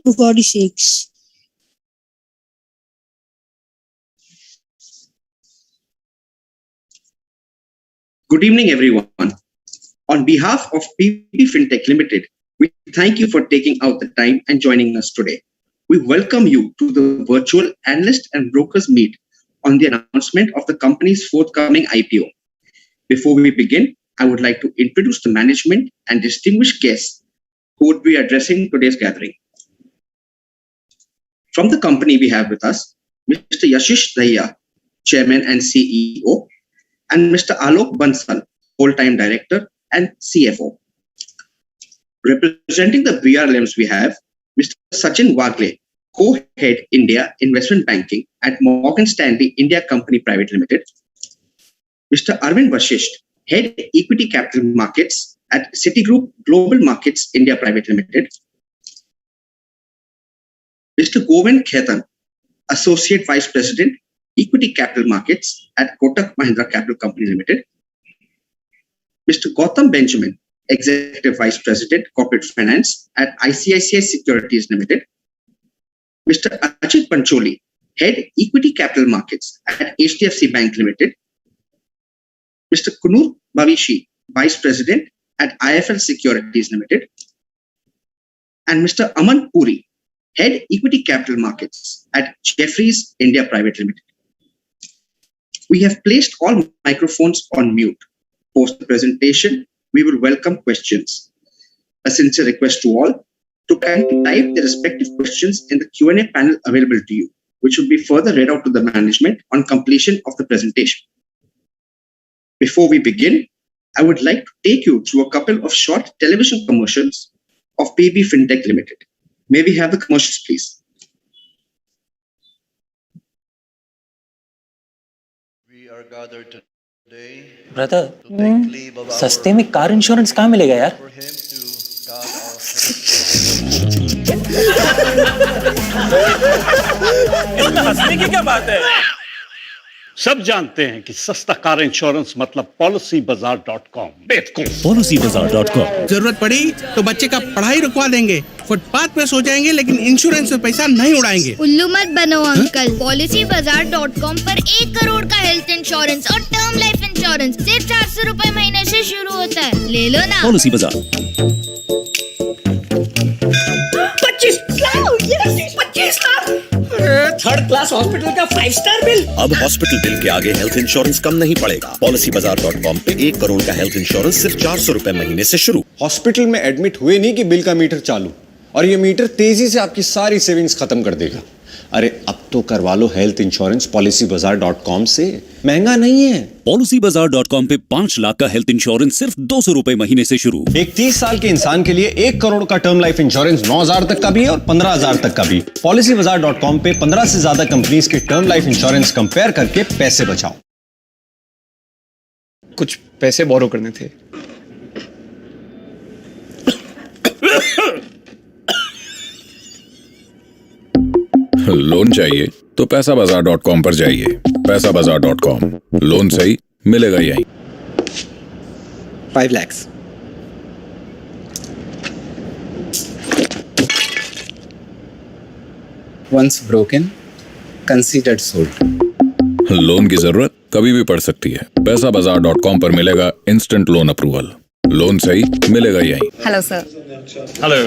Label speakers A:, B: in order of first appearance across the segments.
A: for God's sakes.
B: Good evening, everyone. On behalf of PB Fintech Limited, we thank you for taking out the time and joining us today. We welcome you to the virtual analyst and brokers meet on the announcement of the company's forthcoming IPO. Before we begin, I would like to introduce the management and distinguished guests who would be addressing today's gathering. From the company, we have with us Mr. Yashish Dahiya, Chairman and CEO, and Mr. Alok Bansal, Full-Time Director and CFO. Representing the BRLMs, we have Mr. Sachin Wagle, Co-Head India Investment Banking at Morgan Stanley India Company Private Limited, Mr. Arvind Vashisht, Head Equity Capital Markets at Citigroup Global Markets India Private Limited, Mr. Govind Khaitan, Associate Vice President, Equity Capital Markets at Kotak Mahindra Capital Company Limited, Mr. Gautam Benjamin, Executive Vice President, Corporate Finance at ICICI Securities Limited, Mr. Ajit Pancholi, Head Equity Capital Markets at HDFC Bank Limited, Mr. Kunur Bhavishi, Vice President at IFL Securities Limited, and Mr. Aman Puri, Head Equity Capital Markets at Jefferies India Private Limited. We have placed all microphones on mute. Post the presentation, we will welcome questions. A sincere request to all to kindly type their respective questions in the Q&A panel available to you, which will be further read out to the management on completion of the presentation. Before we begin, I would like to take you through a couple of short television commercials of PB Fintech Limited. May we have the commercials, please?
C: We are gathered today.
D: Brother, सस्ते में car insurance कहाँ मिलेगा यार?
C: For him to
E: इसमें हंसने की क्या बात है? सब जानते हैं कि सस्ता कार इंश्योरेंस मतलब policybazaar.com। बेवकूफ।
F: policybazaar.com।
G: जरूरत पड़ी तो बच्चे का पढ़ाई रुकवा देंगे, फुटपाथ पे सो जाएंगे, लेकिन इंश्योरेंस में पैसा नहीं उड़ाएंगे।
H: उल्लू मत बनो अंकल। policybazaar.com पर 1 करोड़ का हेल्थ इंश्योरेंस और टर्म लाइफ इंश्योरेंस सिर्फ 400 रुपए महीने से शुरू होता है। ले लो ना।
F: पॉलिसी बाजार।
I: 25 लाख। थर्ड क्लास हॉस्पिटल का 5 स्टार बिल।
F: अब हॉस्पिटल बिल के आगे हेल्थ इंश्योरेंस कम नहीं पड़ेगा। policybazaar.com पे 1 करोड़ का हेल्थ इंश्योरेंस सिर्फ 400 रुपए महीने से शुरू।
J: हॉस्पिटल में एडमिट हुए नहीं कि बिल का मीटर चालू, और ये मीटर तेजी से आपकी सारी सेविंग्स खत्म कर देगा। अरे अब तो करवा लो हेल्थ इंश्योरेंस policybazaar.com से, महंगा नहीं है।
F: policybazaar.com पे 5 लाख का हेल्थ इंश्योरेंस सिर्फ 200 रुपए महीने से शुरू।
J: एक 30 साल के इंसान के लिए 1 करोड़ का टर्म लाइफ इंश्योरेंस 9,000 तक का भी है और 15,000 तक का भी। policybazaar.com पे 15 से ज्यादा कंपनीज के टर्म लाइफ इंश्योरेंस कंपेयर करके पैसे बचाओ।
K: कुछ पैसे बोरो करने थे।
L: लोन चाहिए तो पैसाबाजार.com पर जाइए। पैसाबाजार.com, लोन सही मिलेगा यहीं।
K: 5 lakhs। Once broken, considered sold।
L: Loan की जरूरत कभी भी पड़ सकती है। पैसाबाजार.com पर मिलेगा इंस्टेंट लोन अप्रूवल। लोन सही मिलेगा यहीं।
M: Hello sir.
E: Hello.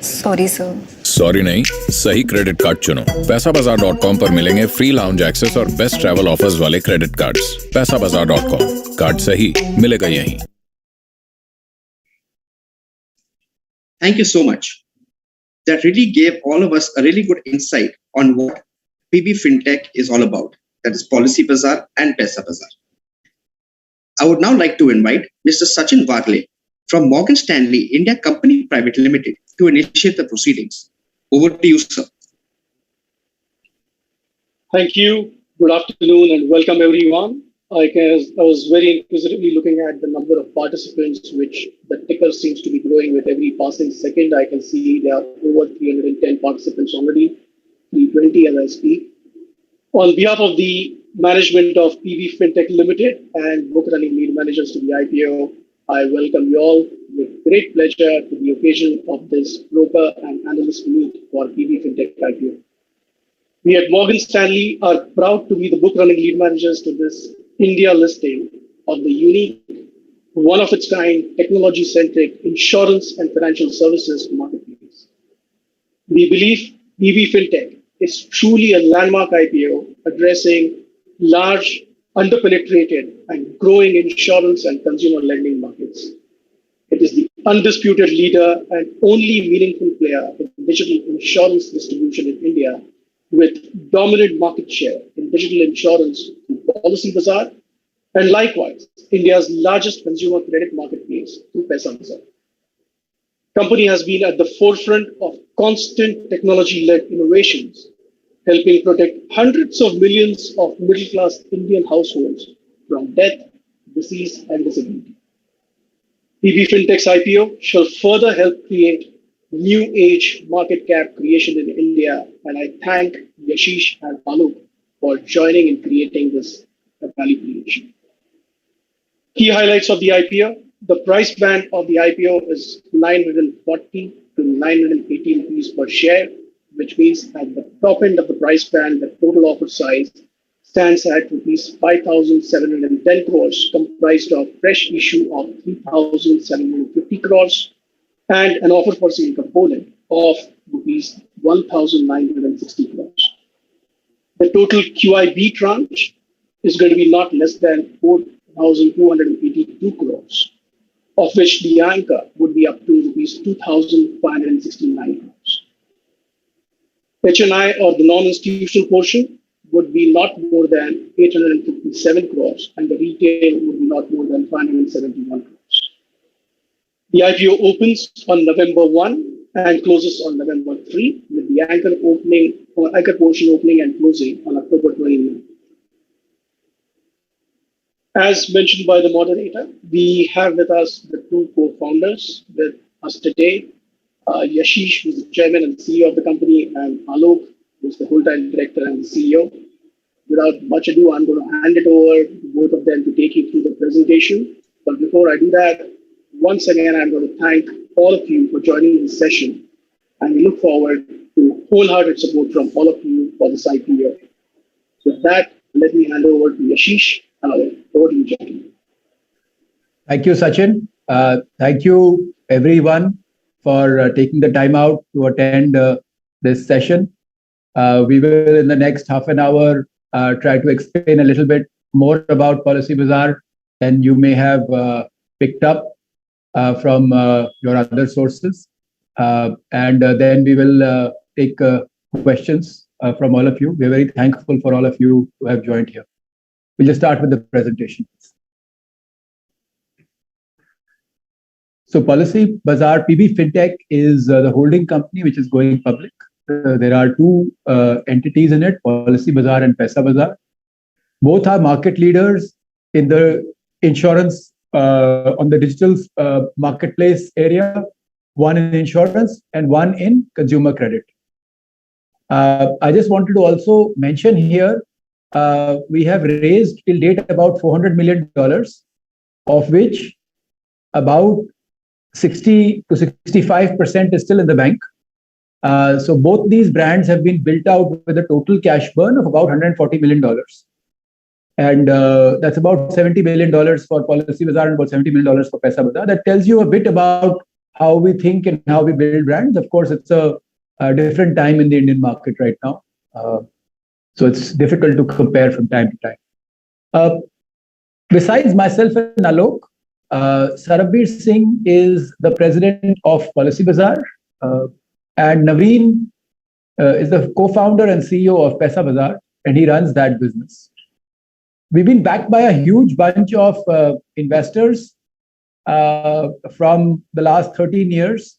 M: Sorry sir.
L: Sorry नहीं, सही क्रेडिट कार्ड चुनो। पैसाबाजार.com पर मिलेंगे फ्री लाउंज एक्सेस और बेस्ट ट्रैवल ऑफर्स वाले क्रेडिट कार्ड्स। पैसाबाजार.com, कार्ड सही मिलेगा यहीं।
B: Thank you so much. That really gave all of us a really good insight on what PB Fintech is all about. That is Policy Bazaar and Paisabazaar. I would now like to invite Mr. Sachin Wagle from Morgan Stanley India Company Private Limited to initiate the proceedings. Over to you, sir.
N: Thank you. Good afternoon and welcome everyone. I was very inquisitively looking at the number of participants, which the ticker seems to be growing with every passing second. I can see there are over 310 participants already, 320 as I speak. On behalf of the management of PB Fintech Limited and book running lead managers to the IPO, I welcome you all with great pleasure to the occasion of this broker and analyst meet for PB Fintech IPO. We at Morgan Stanley are proud to be the book running lead managers to this India listing of the unique, one of its kind, technology centric insurance and financial services marketplace. We believe PB Fintech is truly a landmark IPO addressing large, underpenetrated, and growing insurance and consumer lending markets. It is the undisputed leader and only meaningful player in digital insurance distribution in India, with dominant market share in digital insurance through Policybazaar, and likewise, India's largest consumer credit marketplace through Paisabazaar. Company has been at the forefront of constant technology-led innovations, helping protect hundreds of millions of middle-class Indian households from death, disease, and disability. PB Fintech's IPO shall further help create new age market cap creation in India, and I thank Yashish and Alok for joining in creating this value creation. Key highlights of the IPO. The price band of the IPO is 940 to 980 rupees per share, which means at the top end of the price band, the total offer size stands at rupees 5,710 crores, comprised of fresh issue of 3,750 crores and an offer for sale component of rupees 1,960 crores. The total QIB tranche is going to be not less than 4,282 crores, of which the anchor would be up to rupees 2,569 crores. HNI, or the non-institutional portion, would be not more than 857 crores, and the retail would be not more than 571 crores. The IPO opens on November 1 and closes on November 3, with the anchor portion opening and closing on October 29. As mentioned by the moderator, we have with us the two co-founders with us today. Yashish, who's the chairman and CEO of the company, and Alok, who's the whole-time director and the CEO. Without much ado, I'm going to hand it over to both of them to take you through the presentation. But before I do that, once again, I'm going to thank all of you for joining this session, and we look forward to wholehearted support from all of you for this IPO. So with that, let me hand over to Yashish and Alok. Over to you, gentlemen.
A: Thank you, Sachin. Thank you, everyone, for taking the time out to attend this session. We will, in the next half an hour, try to explain a little bit more about Policybazaar than you may have picked up from your other sources. And then we will take questions from all of you. We're very thankful for all of you who have joined here. We'll just start with the presentation. So Policybazaar, PB Fintech is the holding company which is going public. There are two entities in it, Policybazaar and Paisabazaar. Both are market leaders in the insurance, on the digital marketplace area, one in insurance and one in consumer credit. I just wanted to also mention here, we have raised till date about $400 million, of which about 60 to 65% is still in the bank. So both these brands have been built out with a total cash burn of about $140 million. And that's about $70 million for Policybazaar and about $70 million for Paisabazaar. That tells you a bit about how we think and how we build brands. Of course, it's a different time in the Indian market right now. So it's difficult to compare from time to time. Besides myself and Alok, Sarbvir Singh is the president of Policybazaar, and Naveen is the co-founder and CEO of Paisabazaar, and he runs that business. We've been backed by a huge bunch of investors from the last 13 years.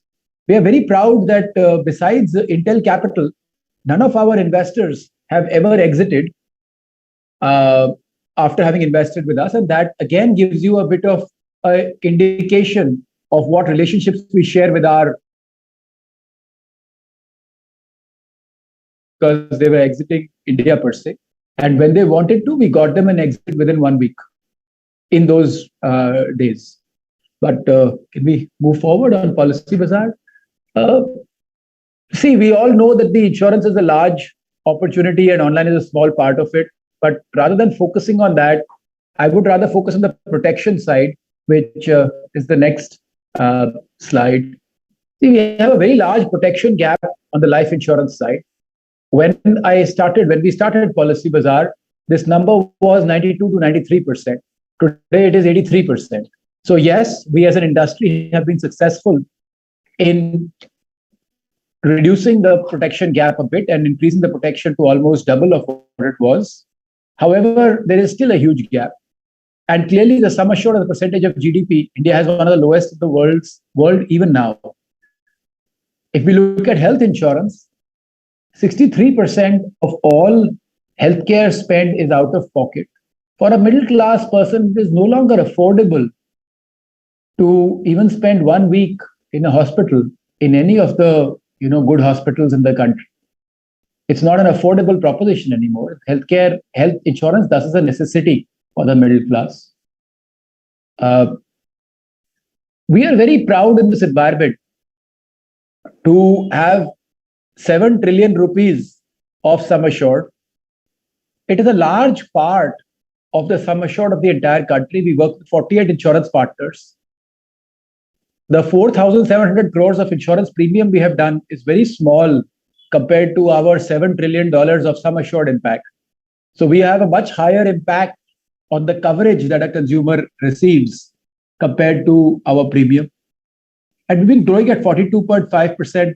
A: We are very proud that besides Intel Capital, none of our investors have ever exited after having invested with us. And that again gives you a bit of an indication of what relationships we share with our, because they were exiting India per se. And when they wanted to, we got them an exit within 1 week in those days. But can we move forward on Policy Bazaar? See, we all know that the insurance is a large opportunity and online is a small part of it. But rather than focusing on that, I would rather focus on the protection side, which is the next slide. See, we have a very large protection gap on the life insurance side. When we started Policy Bazaar, this number was 92 to 93%. Today it is 83%. So yes, we as an industry have been successful in reducing the protection gap a bit and increasing the protection to almost double of what it was. However, there is still a huge gap. And clearly the sum assured as a percentage of GDP, India has one of the lowest in the world even now. If we look at health insurance, 63% of all healthcare spend is out of pocket. For a middle class person, it is no longer affordable to even spend 1 week in a hospital in any of the good hospitals in the country. It's not an affordable proposition anymore. Health insurance thus is a necessity for the middle class. We are very proud in this environment to have 7 trillion rupees of sum assured. It is a large part of the sum assured of the entire country. We work with 48 insurance partners. The 4,700 crores of insurance premium we have done is very small compared to our $7 trillion of sum assured impact. So we have a much higher impact on the coverage that a consumer receives compared to our premium. And we've been growing at 42.5%,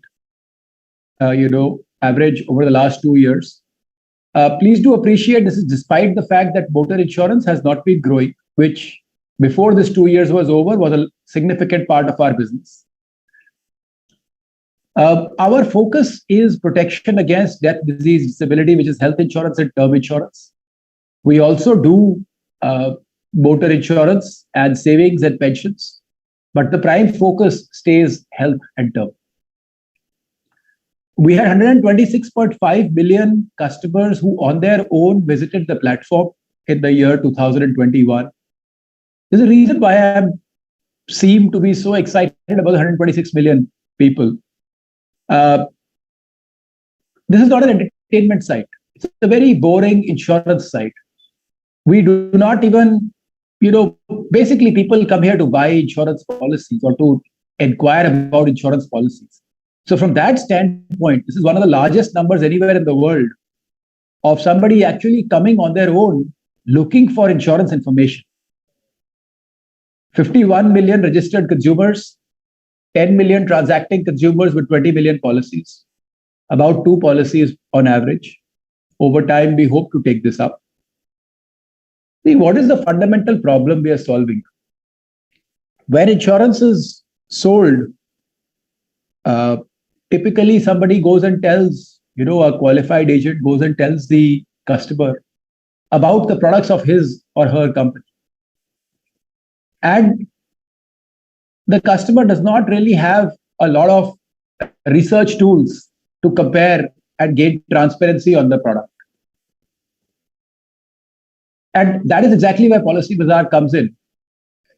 A: average over the last 2 years. Please do appreciate this is despite the fact that motor insurance has not been growing, which before this 2 years was over was a significant part of our business. Our focus is protection against death, disease, disability, which is health insurance and term insurance. We also do motor insurance and savings and pensions, but the prime focus stays health and term. We had 126.5 million customers who on their own visited the platform in the year 2021. There's a reason why I seem to be so excited about 126 million people. This is not an entertainment site. It's a very boring insurance site. We do not even, basically people come here to buy insurance policies or to inquire about insurance policies. So from that standpoint, this is one of the largest numbers anywhere in the world of somebody actually coming on their own looking for insurance information. 51 million registered consumers, 10 million transacting consumers with 20 million policies, about 2 policies on average. Over time, we hope to take this up. See, what is the fundamental problem we are solving? When insurance is sold, typically somebody goes and tells, a qualified agent goes and tells the customer about the products of his or her company. And the customer does not really have a lot of research tools to compare and gain transparency on the product. And that is exactly where Policy Bazaar comes in.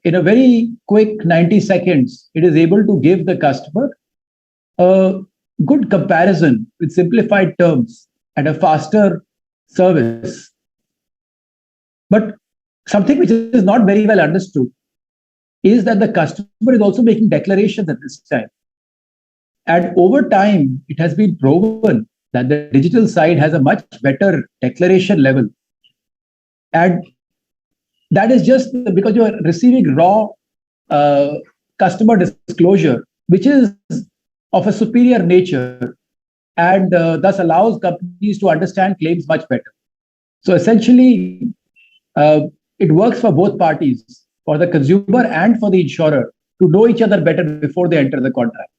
A: In a very quick 90 seconds, it is able to give the customer a good comparison with simplified terms and a faster service. But something which is not very well understood is that the customer is also making declarations at this time. And over time, it has been proven that the digital side has a much better declaration level. And that is just because you are receiving raw customer disclosure, which is of a superior nature and thus allows companies to understand claims much better. So essentially, it works for both parties, for the consumer and for the insurer, to know each other better before they enter the contract.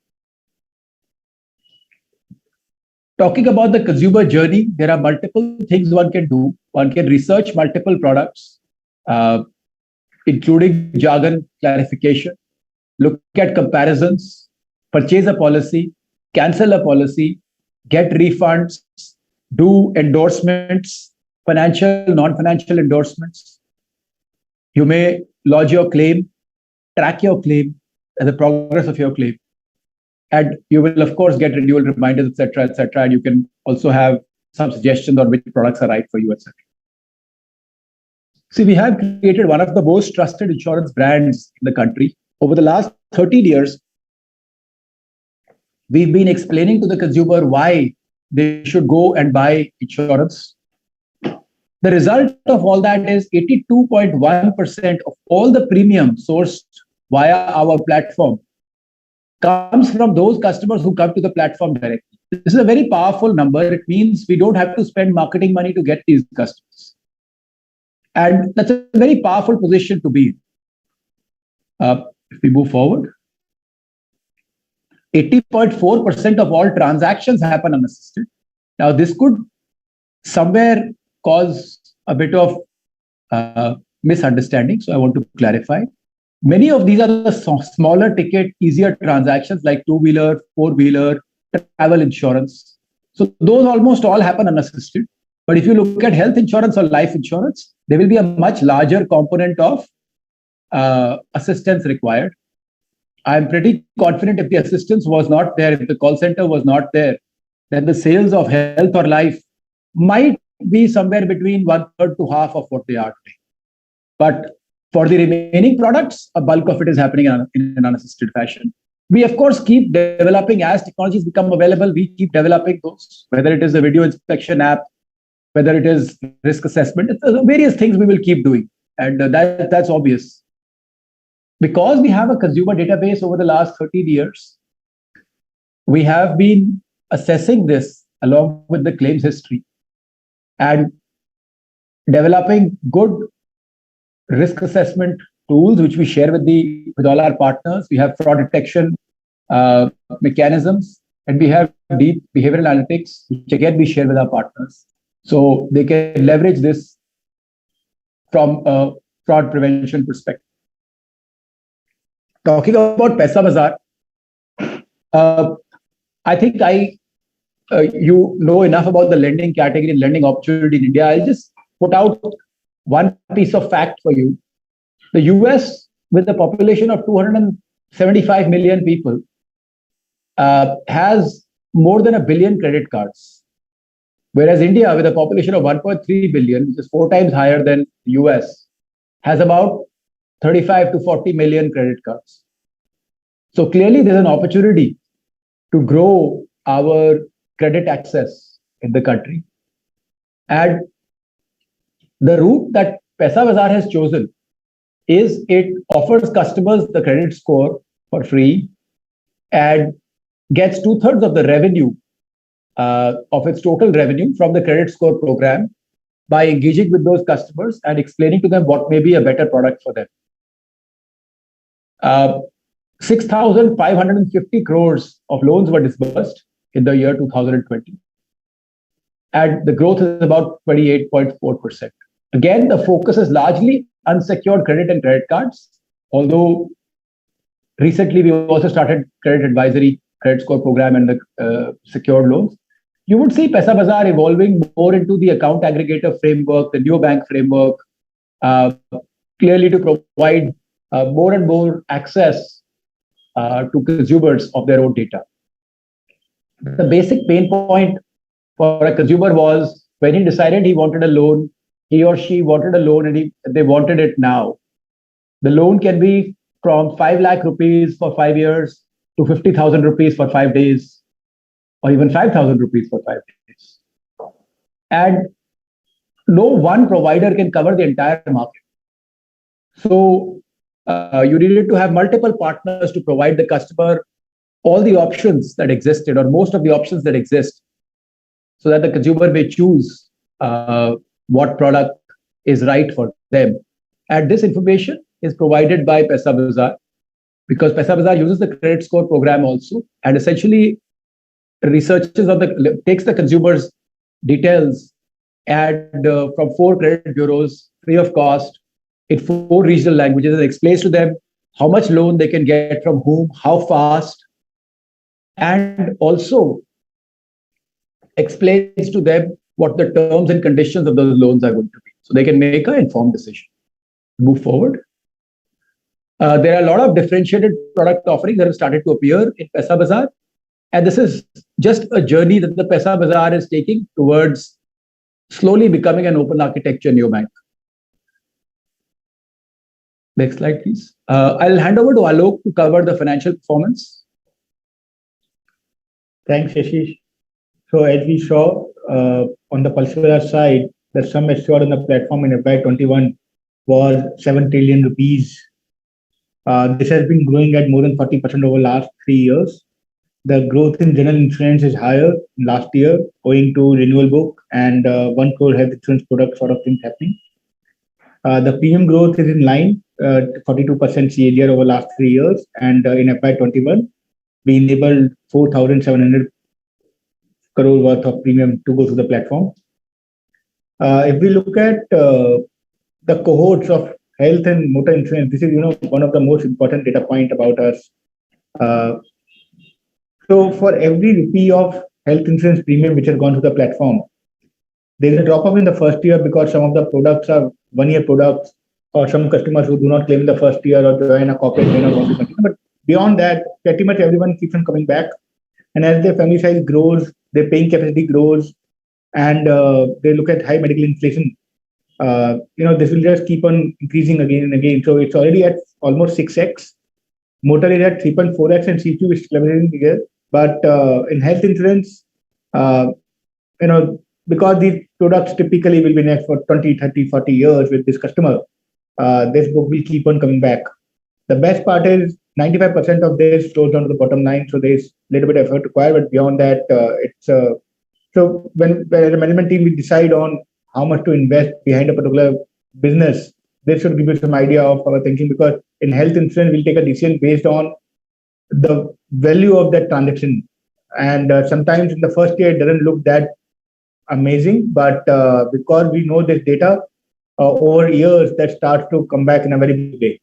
A: Talking about the consumer journey, there are multiple things one can do. One can research multiple products, including jargon clarification, look at comparisons, purchase a policy, cancel a policy, get refunds, do endorsements, financial, non-financial endorsements. You may lodge your claim, track your claim and the progress of your claim. And you will, of course, get renewal reminders, etc., etc. And you can also have some suggestions on which products are right for you, etc. See, we have created one of the most trusted insurance brands in the country. Over the last 13 years, we've been explaining to the consumer why they should go and buy insurance. The result of all that is 82.1% of all the premium sourced via our platform comes from those customers who come to the platform directly. This is a very powerful number. It means we don't have to spend marketing money to get these customers. And that's a very powerful position to be in. If we move forward, 80.4% of all transactions happen unassisted. Now, this could somewhere cause a bit of misunderstanding. So I want to clarify. Many of these are the smaller ticket, easier transactions like two-wheeler, four-wheeler, travel insurance. So those almost all happen unassisted. But if you look at health insurance or life insurance, there will be a much larger component of assistance required. I'm pretty confident if the assistance was not there, if the call center was not there, then the sales of health or life might be somewhere between 1/3 to half of what they are today. But for the remaining products, a bulk of it is happening in an unassisted fashion. We, of course, keep developing as technologies become available. We keep developing those, whether it is a video inspection app, whether it is risk assessment, it's various things we will keep doing. And that's obvious. Because we have a consumer database over the last 13 years, we have been assessing this along with the claims history and developing good risk assessment tools, which we share with all our partners. We have fraud detection mechanisms, and we have deep behavioral analytics, which again we share with our partners. So they can leverage this from a fraud prevention perspective. Talking about Paisabazaar, I think you know enough about the lending category and lending opportunity in India. I'll just put out one piece of fact for you. The US, with a population of 275 million people, has more than 1 billion credit cards. Whereas India, with a population of 1.3 billion, which is 4 times higher than the US, has about 35 to 40 million credit cards. So clearly there's an opportunity to grow our credit access in the country. And the route that Paisabazaar has chosen is it offers customers the credit score for free and gets 2/3 of the revenue of its total revenue from the credit score program by engaging with those customers and explaining to them what may be a better product for them. 6,550 crores of loans were disbursed in the year 2020. And the growth is about 28.4%. Again, the focus is largely unsecured credit and credit cards, although recently we also started credit advisory, credit score program and the secured loans. You would see Paisabazaar evolving more into the account aggregator framework, the neobank framework, clearly to provide more and more access to consumers of their own data. The basic pain point for a consumer was when he decided he wanted a loan, he or she wanted a loan and they wanted it now. The loan can be from 5 lakh rupees for 5 years to 50,000 rupees for 5 days, or even 5,000 rupees for 5 days. And no one provider can cover the entire market. So you needed to have multiple partners to provide the customer all the options that existed, or most of the options that exist, so that the consumer may choose what product is right for them. And this information is provided by Paisabazaar, because Paisabazaar uses the credit score program also, and essentially takes the consumer's details and from 4 credit bureaus, free of cost, in 4 regional languages, and explains to them how much loan they can get from whom, how fast, and also explains to them what the terms and conditions of those loans are going to be, so they can make an informed decision. Move forward. There are a lot of differentiated product offerings that have started to appear in Paisabazaar. And this is just a journey that the Paisabazaar is taking towards slowly becoming an open architecture neobank. Next slide, please. I'll hand over to Alok to cover the financial performance.
O: Thanks, Ashish. So as we saw on the Policybazaar side, the sum assured on the platform in FY21 was 7 trillion rupees. This has been growing at more than 40% over the last 3 years. The growth in general insurance is higher last year, owing to renewal book and 1 crore health insurance product sort of things happening. The premium growth is in line, 42% CAGR over the last 3 years. And in FY21, we enabled 4,700 crore worth of premium to go to the platform. If we look at the cohorts of health and motor insurance, this is one of the most important data point about us. So for every rupee of health insurance premium which has gone to the platform, there is a drop off in the first year because some of the products are 1-year products, or some customers who do not claim the first year or join a corporate may not want to continue. But beyond that, pretty much everyone keeps on coming back. And as their family size grows, their paying capacity grows, and they look at high medical inflation, this will just keep on increasing again and again. So it's already at almost 6x. Motor is at 3.4x, and CQ is still bigger. But in health insurance, because these products typically will be next for 20, 30, 40 years with this customer, this book will keep on coming back. The best part is 95% of this flows down to the bottom line, so there's a little bit of effort required. But beyond that, so when the management team will decide on how much to invest behind a particular business, this should give you some idea of our thinking, because in health insurance, we'll take a decision based on the value of that transaction. And sometimes in the first year, it doesn't look that amazing, but because we know this data, over years, that starts to come back in a very big way.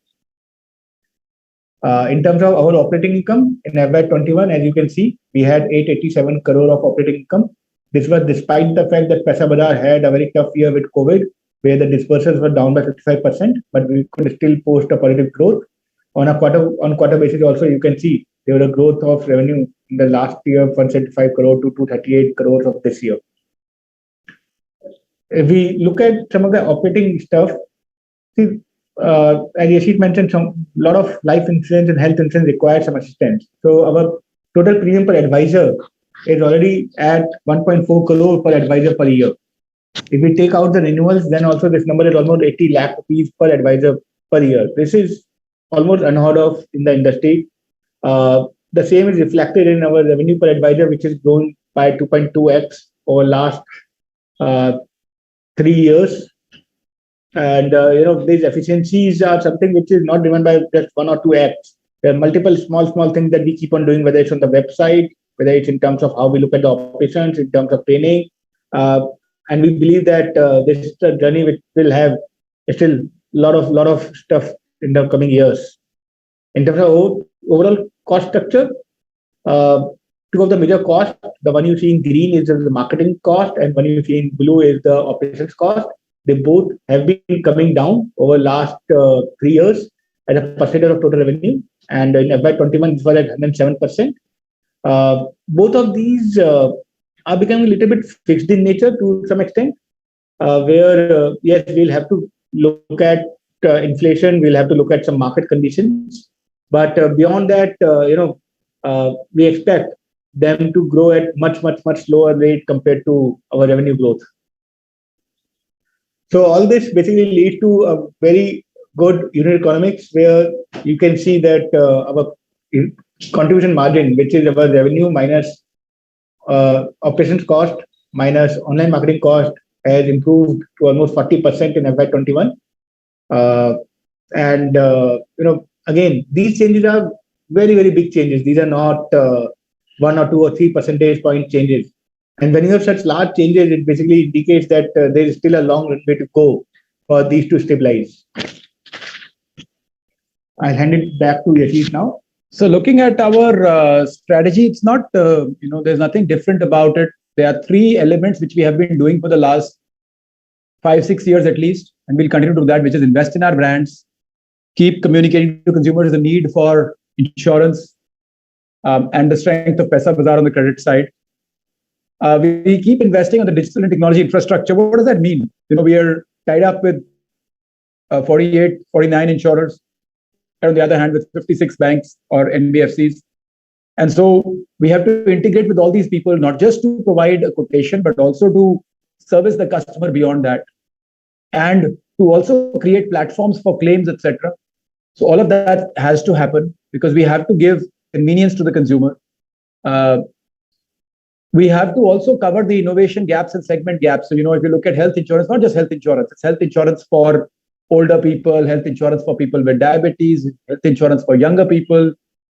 O: In terms of our operating income, in FY21, as you can see, we had 887 crore of operating income. This was despite the fact that Paisabazaar had a very tough year with COVID, where the disbursements were down by 55%, but we could still post a positive growth. On a quarter basis also, you can see there was a growth of revenue in the last year, 175 crore to 238 crores of this year. If we look at some of the operating stuff, see, as Yashit mentioned, a lot of life insurance and health insurance requires some assistance. So our total premium per advisor is already at 1.4 crore per advisor per year. If we take out the renewals, then also this number is almost 80 lakh rupees per advisor per year. This is almost unheard of in the industry. The same is reflected in our revenue per advisor, which has grown by 2.2x over last 3 years. And these efficiencies are something which is not driven by just 1 or 2x. There are multiple small things that we keep on doing, whether it's on the website, whether it's in terms of how we look at the operations, in terms of training. And we believe that this is a journey which will have still a lot of stuff in the coming years. In terms of overall cost structure, two of the major costs, the one you see in green is the marketing cost, and one you see in blue is the operations cost. They both have been coming down over last 3 years as a percentage of total revenue. And in FY21, this was at 107%. Both of these are becoming a little bit fixed in nature to some extent, where yes, we'll have to look at inflation, we'll have to look at some market conditions, but beyond that, we expect them to grow at much slower rate compared to our revenue growth. So all this basically leads to a very good unit economics, where you can see that our contribution margin, which is our revenue minus operations cost minus online marketing cost, has improved to almost 40% in FY21. Again, these changes are very big changes. These are not 1 or 2 or 3 percentage point changes. And when you have such large changes, it basically indicates that there is still a long way to go for these to stabilize. I'll hand it back to Yashish now.
A: So looking at our strategy, it's not, there's nothing different about it. There are 3 elements which we have been doing for the last 5-6 years at least, and we'll continue to do that, which is invest in our brands, keep communicating to consumers the need for insurance and the strength of Paisabazaar on the credit side. We keep investing on the digital and technology infrastructure. What does that mean? We are tied up with 48, 49 insurers, and on the other hand, with 56 banks or NBFCs. And so we have to integrate with all these people, not just to provide a quotation, but also to service the customer beyond that, and to also create platforms for claims, etc. So all of that has to happen because we have to give convenience to the consumer. We have to also cover the innovation gaps and segment gaps. So, if you look at health insurance, not just health insurance, it's health insurance for older people, health insurance for people with diabetes, health insurance for younger people,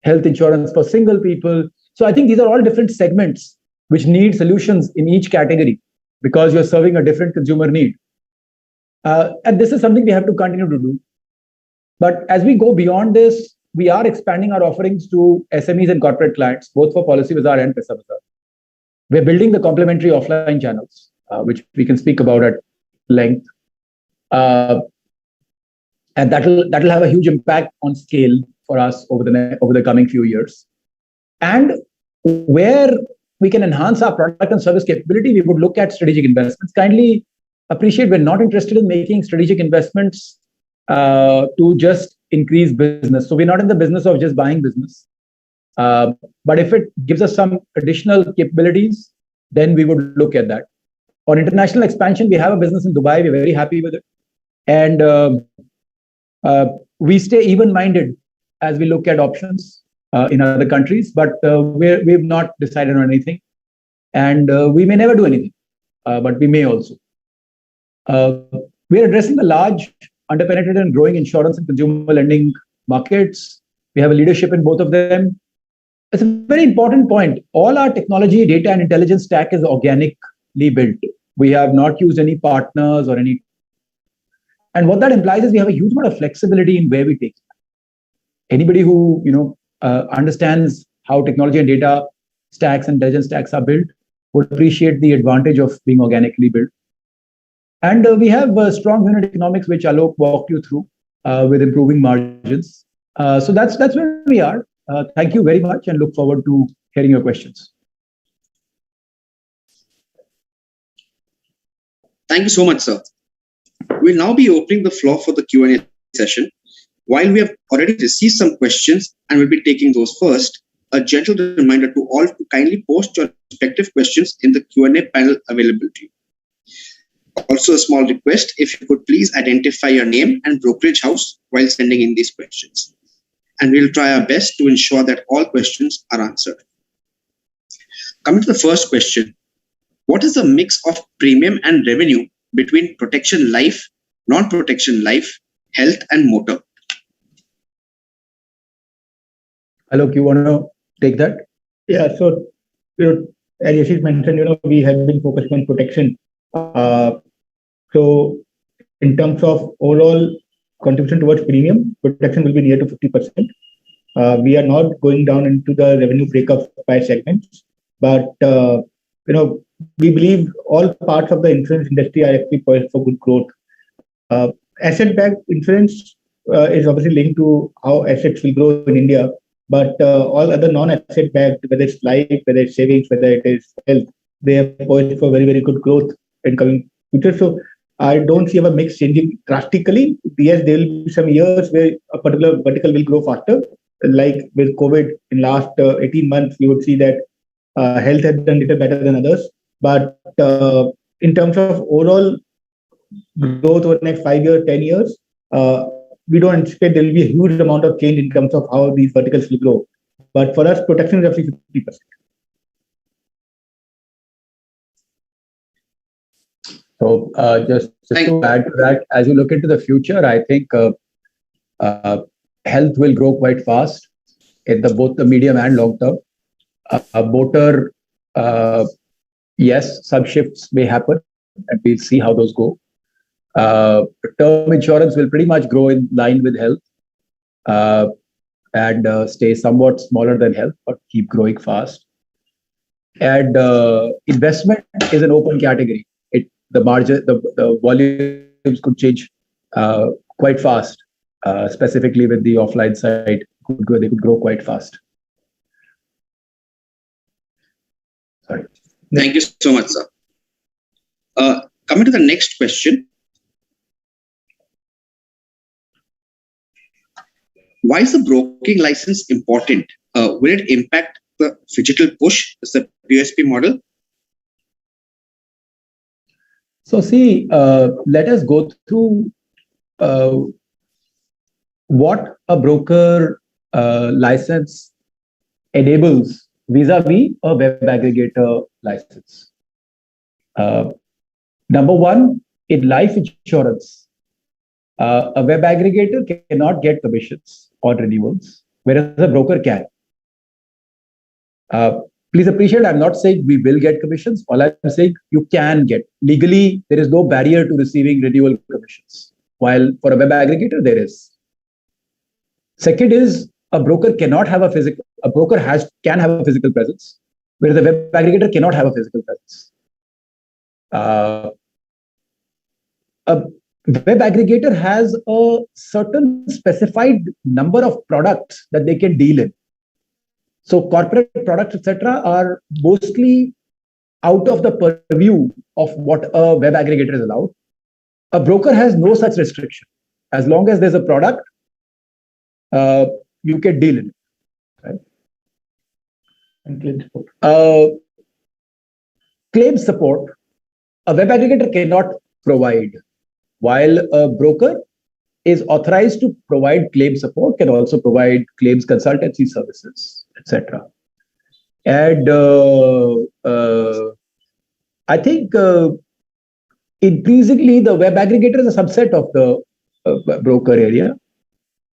A: health insurance for single people. So I think these are all different segments which need solutions in each category because you're serving a different consumer need. And this is something we have to continue to do. But as we go beyond this, we are expanding our offerings to SMEs and corporate clients, both for Policybazaar and Paisabazaar. We're building the complementary offline channels, which we can speak about at length. And that'll have a huge impact on scale for us over the coming few years. And where we can enhance our product and service capability, we would look at strategic investments. Kindly appreciate we're not interested in making strategic investments to just increase business. So we're not in the business of just buying business. But if it gives us some additional capabilities, then we would look at that. On international expansion, we have a business in Dubai. We're very happy with it. And we stay even-minded as we look at options in other countries, but we've not decided on anything. And we may never do anything, but we may also. We're addressing the large, underpenetrated and growing insurance and consumer lending markets. We have a leadership in both of them. It's a very important point. All our technology, data, and intelligence stack is organically built. We have not used any partners or any. And what that implies is we have a huge amount of flexibility in where we take it. Anybody who understands how technology and data stacks and intelligence stacks are built would appreciate the advantage of being organically built. And we have strong unit economics, which Alok walked you through with improving margins. So that's where we are. Thank you very much and look forward to hearing your questions.
B: Thank you so much, sir. We'll now be opening the floor for the Q&A session. While we have already received some questions and will be taking those first, a gentle reminder to all to kindly post your respective questions in the Q&A panel available to you. Also, a small request, if you could please identify your name and brokerage house while sending in these questions. And we'll try our best to ensure that all questions are answered. Coming to the first question, what is the mix of premium and revenue between protection life, non-protection life, health and motor?
A: Alok, you want to take that?
O: Yeah, so as Yashish mentioned, we have been focusing on protection. So in terms of overall contribution towards premium, protection will be near to 50%. We are not going down into the revenue breakup by segments, but we believe all parts of the insurance industry are actually poised for good growth. Asset-backed insurance is obviously linked to how assets will grow in India, but all other non-asset-backed, whether it's life, whether it's savings, whether it is health, they are poised for very, very good growth in coming future. So I don't see our mix changing drastically. Yes, there will be some years where a particular vertical will grow faster. Like with COVID in last 18 months, we would see that health has done a little better than others. But in terms of overall growth over the next 5 years, 10 years, we don't anticipate there will be a huge amount of change in terms of how these verticals will grow. But for us, protection is roughly 50%.
A: So just to add to that, as you look into the future, I think health will grow quite fast in both the medium and long term. Motor, yes, some shifts may happen, and we'll see how those go. Term insurance will pretty much grow in line with health and stay somewhat smaller than health, but keep growing fast. And investment is an open category. The margin, the volumes could change quite fast specifically with the offline side, they could grow quite fast. Sorry.
B: Thank you so much, sir. Coming to the next question. Why is the broking license important? Will it impact the digital push? Is the POSP model?
A: So see, let us go through what a broker license enables vis-a-vis a web aggregator license. Number one, in life insurance, a web aggregator cannot get commissions on renewals, whereas a broker can. Please appreciate, I'm not saying we will get commissions. All I'm saying, you can get. Legally, there is no barrier to receiving renewal commissions, while for a web aggregator, there is. Second is, a broker cannot have a physical, a broker can have a physical presence, whereas the web aggregator cannot have a physical presence. A web aggregator has a certain specified number of products that they can deal in. So corporate products, etc., are mostly out of the purview of what a web aggregator is allowed. A broker has no such restriction. As long as there's a product, you can deal in it. Right?
O: And claim support.
A: Claim support, a web aggregator cannot provide, while a broker is authorized to provide claim support, can also provide claims consultancy services, etc. And I think increasingly the web aggregator is a subset of the broker area.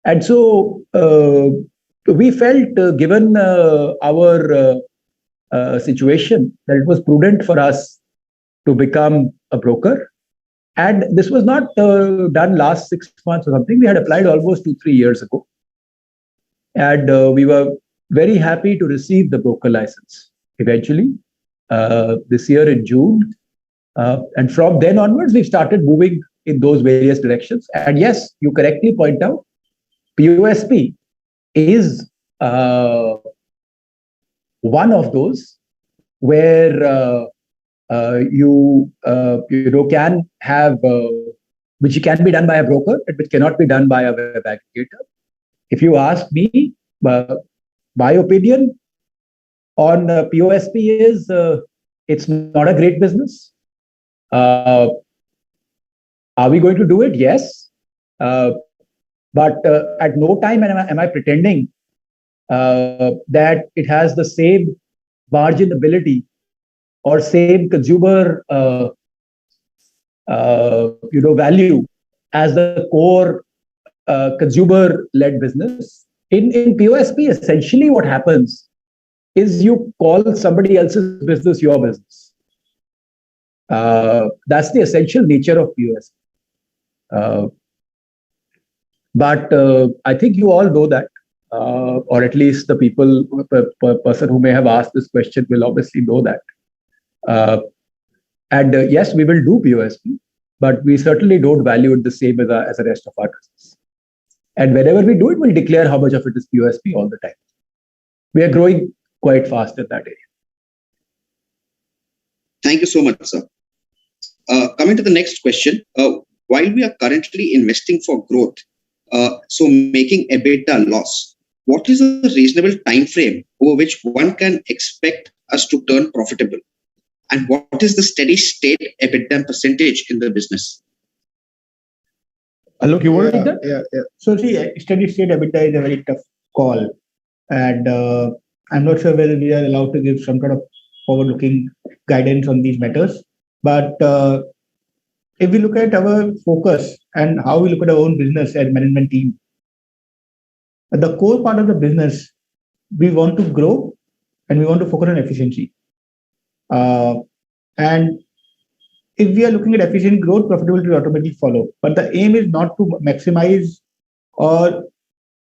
A: And so we felt, given our situation, that it was prudent for us to become a broker. And this was not done last 6 months or something. We had applied almost 2-3 years ago. And we were very happy to receive the broker license eventually this year in June. And from then onwards, we've started moving in those various directions. And yes, you correctly point out, POSP is one of those where you can have, which can be done by a broker, but which cannot be done by a web aggregator. If you ask me, my opinion on POSP is it's not a great business. Are we going to do it? Yes. But at no time am I pretending that it has the same marginability or same consumer value as the core consumer-led business. In POSP, essentially what happens is you call somebody else's business your business. That's the essential nature of POSP. But I think you all know that, or at least the person who may have asked this question will obviously know that. And yes, we will do POSP, but we certainly don't value it the same as the rest of our business. And whenever we do it, we'll declare how much of it is POSP all the time. We are growing quite fast in that area.
B: Thank you so much, sir. Coming to the next question, while we are currently investing for growth, so making EBITDA loss, what is a reasonable time frame over which one can expect us to turn profitable? And what is the steady state EBITDA percentage in the business?
A: Alok, you want to take that?
O: Yeah. So see, steady state EBITDA is a very tough call. And I'm not sure whether we are allowed to give some kind of forward-looking guidance on these matters. But if we look at our focus and how we look at our own business as management team, the core part of the business, we want to grow and we want to focus on efficiency. And if we are looking at efficient growth, profitability will automatically follow. But the aim is not to maximize or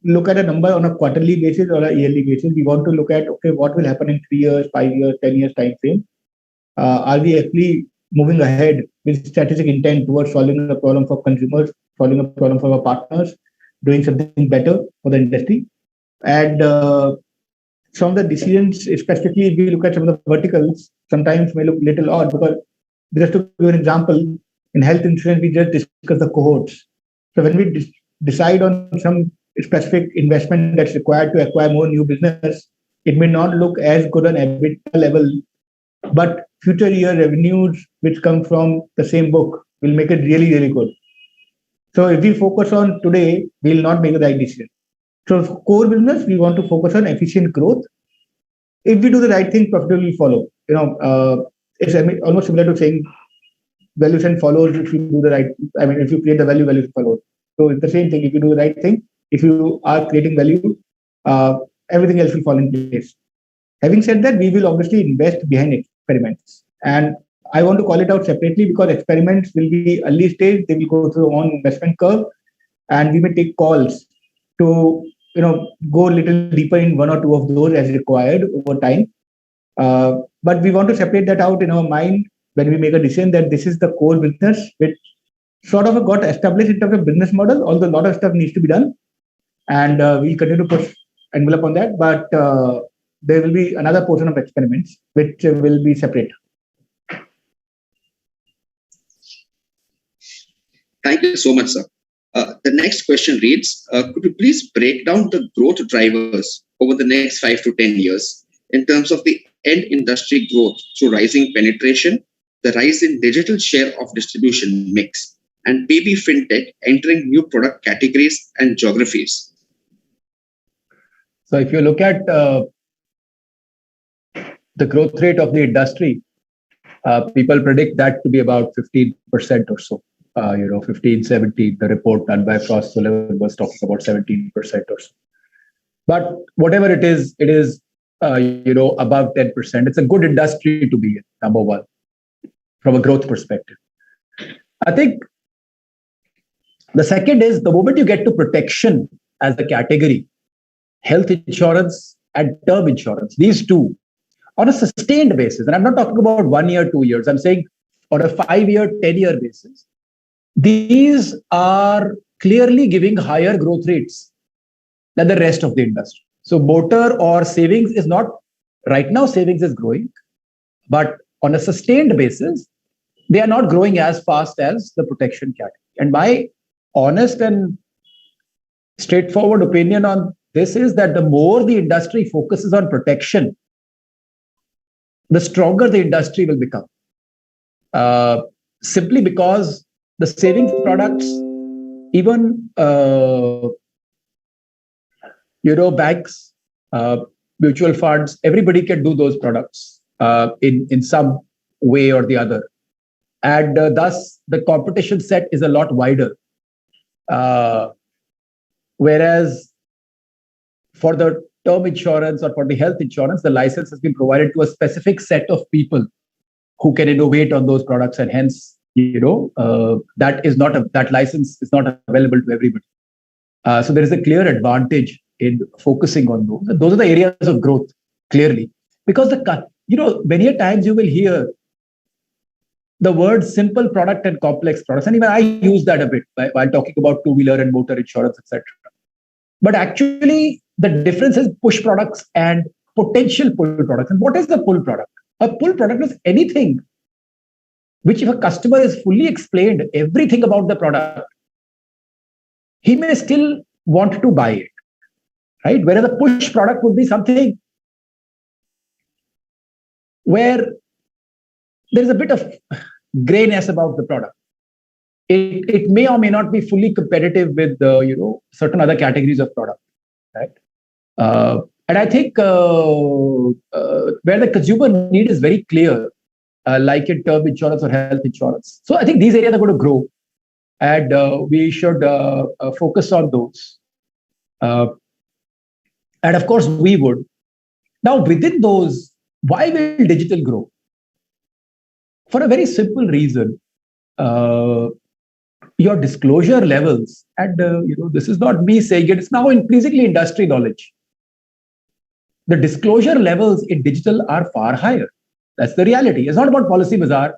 O: look at a number on a quarterly basis or a yearly basis. We want to look at, okay, what will happen in 3 years, 5 years, 10 years time frame? Are we actually moving ahead with strategic intent towards solving the problem for consumers, solving a problem for our partners, doing something better for the industry. And some of the decisions, specifically if we look at some of the verticals, sometimes may look a little odd, because just to give an example, in health insurance, we just discussed the cohorts. So when we decide on some specific investment that's required to acquire more new business, it may not look as good on EBITDA level, but future year revenues which come from the same book will make it really, really good. So if we focus on today, we will not make the right decision. So for core business, we want to focus on efficient growth. If we do the right thing, profitability will follow. It's almost similar to saying valuation follows if you do the right. If you create the value, valuation follows. So it's the same thing. If you do the right thing, if you are creating value, everything else will fall in place. Having said that, we will obviously invest behind experiments. And I want to call it out separately because experiments will be early stage. They will go through their own investment curve, and we may take calls to go a little deeper in one or two of those as required over time. But we want to separate that out in our mind when we make a decision that this is the core business, which sort of got established in terms of business model, although a lot of stuff needs to be done. And we'll continue to push envelope on that. But there will be another portion of experiments which will be separate.
B: Thank you so much, sir. The next question reads, could you please break down the growth drivers over the next 5 to 10 years in terms of the end industry growth through rising penetration, the rise in digital share of distribution mix, and PB FinTech entering new product categories and geographies?
A: So if you look at the growth rate of the industry, people predict that to be about 15% or so. 15, 17, the report done by Frost Sullivan was talking about 17% or so. But whatever it is above 10%. It's a good industry to be in, number one, from a growth perspective. I think the second is the moment you get to protection as a category, health insurance and term insurance, these two, on a sustained basis, and I'm not talking about 1 year, 2 years, I'm saying on a 5-year, 10-year basis, these are clearly giving higher growth rates than the rest of the industry. So motor or savings is not, right now savings is growing, but on a sustained basis, they are not growing as fast as the protection category. And my honest and straightforward opinion on this is that the more the industry focuses on protection, the stronger the industry will become. Simply because the savings products, even banks, mutual funds, everybody can do those products in some way or the other. And thus, the competition set is a lot wider. Whereas for the term insurance or for the health insurance, the license has been provided to a specific set of people who can innovate on those products, and hence, that license is not available to everybody. So there is a clear advantage in focusing on those. And those are the areas of growth, clearly. Because many a times you will hear the word simple product and complex products. And even I use that a bit while talking about two-wheeler and motor insurance, etc. But actually, the difference is push products and potential pull products. And what is the pull product? A pull product is anything which, if a customer is fully explained everything about the product, he may still want to buy it, right? Whereas a push product would be something where there is a bit of grayness about the product. It may or may not be fully competitive with certain other categories of product, right? And I think where the consumer need is very clear, like in term insurance or health insurance. So I think these areas are going to grow, and we should focus on those. And of course, we would. Now, within those, why will digital grow? For a very simple reason. Your disclosure levels, and this is not me saying it, it's now increasingly industry knowledge. The disclosure levels in digital are far higher. That's the reality. It's not about Policybazaar.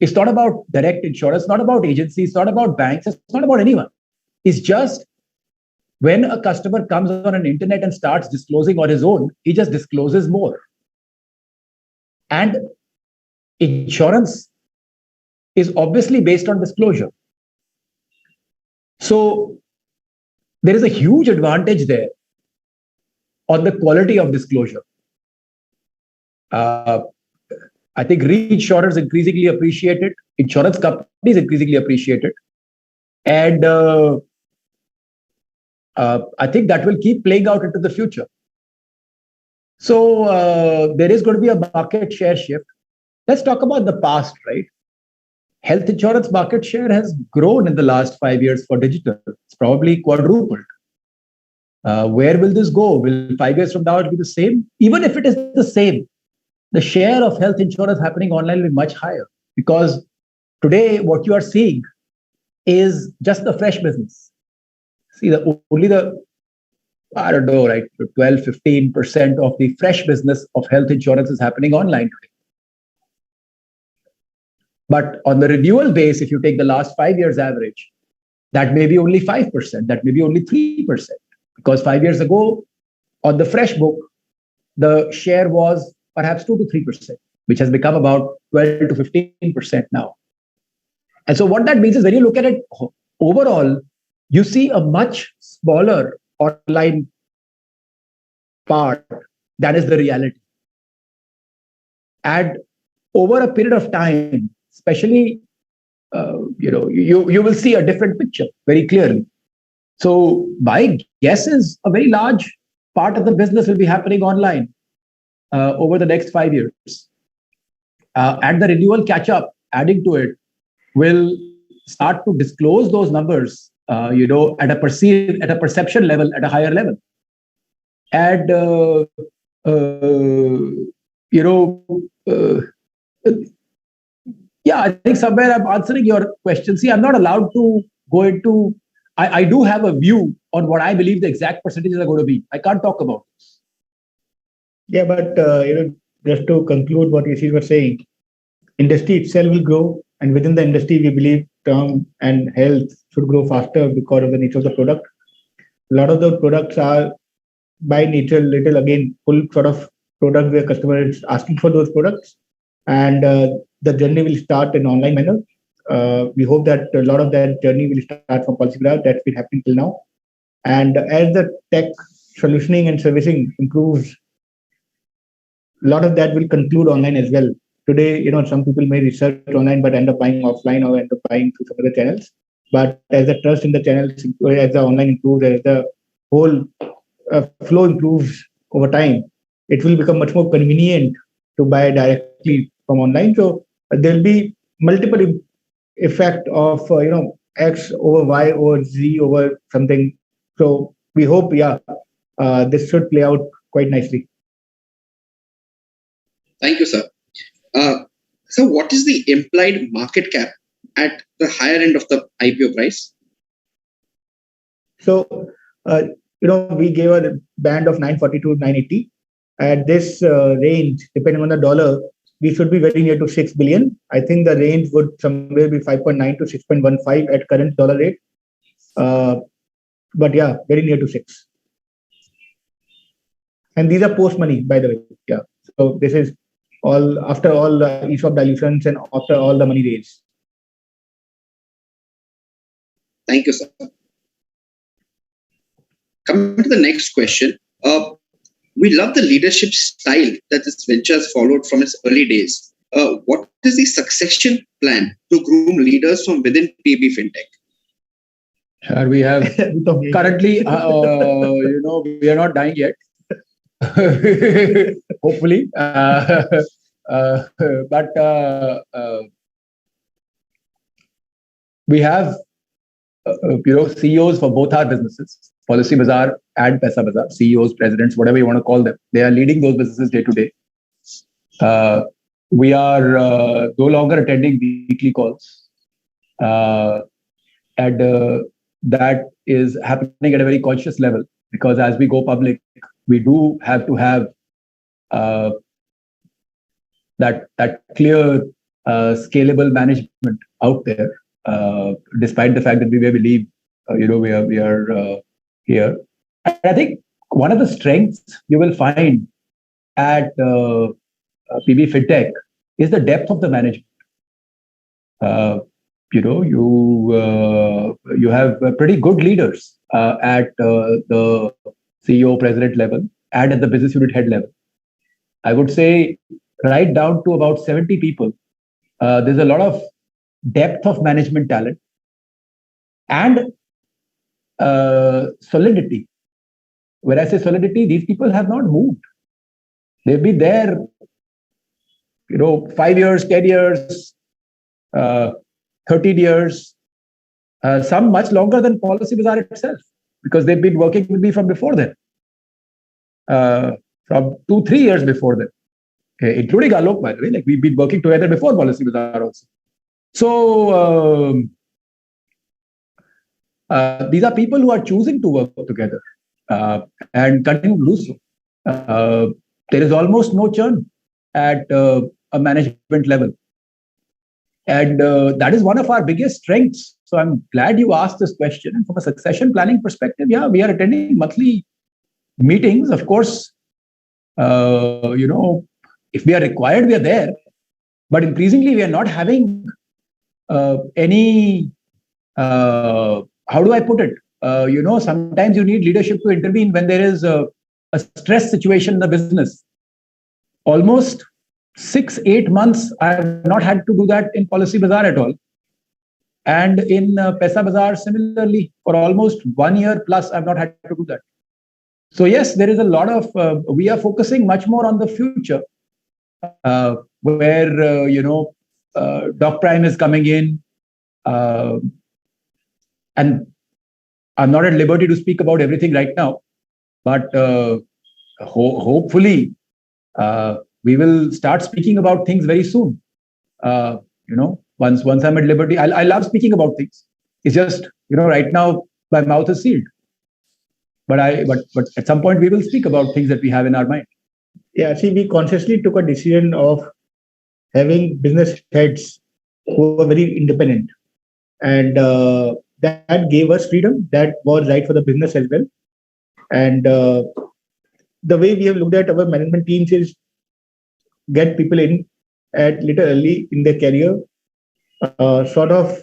A: It's not about direct insurance. It's not about agencies. It's not about banks. It's not about anyone. It's just when a customer comes on an internet and starts disclosing on his own, he just discloses more. And insurance is obviously based on disclosure. So there is a huge advantage there on the quality of disclosure. I think reinsurers increasingly appreciate it. Insurance companies increasingly appreciate it. And I think that will keep playing out into the future. So there is going to be a market share shift. Let's talk about the past, right? Health insurance market share has grown in the last 5 years for digital. It's probably quadrupled. Where will this go? Will 5 years from now it be the same? Even if it is the same, the share of health insurance happening online will be much higher, because today what you are seeing is just the fresh business. See, only the, I don't know, right, 12, 15% of the fresh business of health insurance is happening online today. But on the renewal base, if you take the last 5 years average, that may be only 5%, that may be only 3%. Because 5 years ago, on the fresh book, the share was perhaps 2 to 3%, which has become about 12 to 15% now. And so what that means is when you look at it overall, you see a much smaller online part that is the reality. And over a period of time, especially, you will see a different picture very clearly. So my guess is a very large part of the business will be happening online over the next 5 years. And the renewal catch-up, adding to it, will start to disclose those numbers, at a perception level, at a higher level. And, I think somewhere I'm answering your question. See, I'm not allowed to go into, I do have a view on what I believe the exact percentages are going to be. I can't talk about this.
O: Yeah, but just to conclude what Yashish was saying, industry itself will grow, and within the industry, we believe term and health should grow faster because of the nature of the product. A lot of the products are by nature little, again, full sort of product where customer is asking for those products, and the journey will start in online manner. We hope that a lot of that journey will start from Policybazaar. That's been happening till now. And as the tech solutioning and servicing improves, a lot of that will conclude online as well. Today, some people may research online but end up buying offline or end up buying through some other channels. But as the trust in the channels, as the online improves, as the whole flow improves over time, it will become much more convenient to buy directly from online. So there will be multiple effect of X over Y over Z over something. So we hope, this should play out quite nicely.
B: Thank you, sir. So what is the implied market cap at the higher end of the IPO price?
O: So, we gave a band of 940 to 980. At this range, depending on the dollar, we should be very near to 6 billion. I think the range would somewhere be 5.9 to 6.15 at current dollar rate. But yeah, very near to 6. And these are post money, by the way. Yeah. So this is all after all the ESOP dilutions and after all the money raised.
B: Thank you, sir. Coming to the next question. We love the leadership style that this venture has followed from its early days. What is the succession plan to groom leaders from within PB Fintech?
A: We have currently, we are not dying yet. Hopefully. But we have, CEOs for both our businesses, Policybazaar and Paisabazaar, CEOs, presidents, whatever you want to call them. They are leading those businesses day to day. We are no longer attending weekly calls. And that is happening at a very conscious level, because as we go public, we do have to have that clear, scalable management out there, despite the fact that we believe, we are here. And I think one of the strengths you will find at PB Fintech is the depth of the management. You have pretty good leaders at the CEO, president level and at the business unit head level. I would say right down to about 70 people. There's a lot of depth of management talent and solidity. When I say solidity, these people have not moved. They've been there, 5 years, 10 years, 13 years, some much longer than Policy Bazaar itself, because they've been working with me from before then, from 2-3 years before then, including Alok, by the way. Like, we've been working together before Policy Bazaar also. So these are people who are choosing to work together and continue to do so. There is almost no churn at a management level. And that is one of our biggest strengths. So I'm glad you asked this question. And from a succession planning perspective, yeah, we are attending monthly meetings. Of course, if we are required, we are there. But increasingly, we are not having any, how do I put it? Sometimes you need leadership to intervene when there is a stress situation in the business. Almost 6-8 months, I have not had to do that in Policy Bazaar at all. And in Paisabazaar, similarly, for almost 1 year plus, I've not had to do that. So yes, there is a lot of, we are focusing much more on the future, where, Doc Prime is coming in. And I'm not at liberty to speak about everything right now, but hopefully we will start speaking about things very soon. Once I'm at liberty, I love speaking about things. It's just, right now my mouth is sealed. But at some point we will speak about things that we have in our mind.
O: Yeah, see, we consciously took a decision of having business heads who were very independent, and that gave us freedom. That was right for the business as well. And the way we have looked at our management teams is get people in at little early in their career, sort of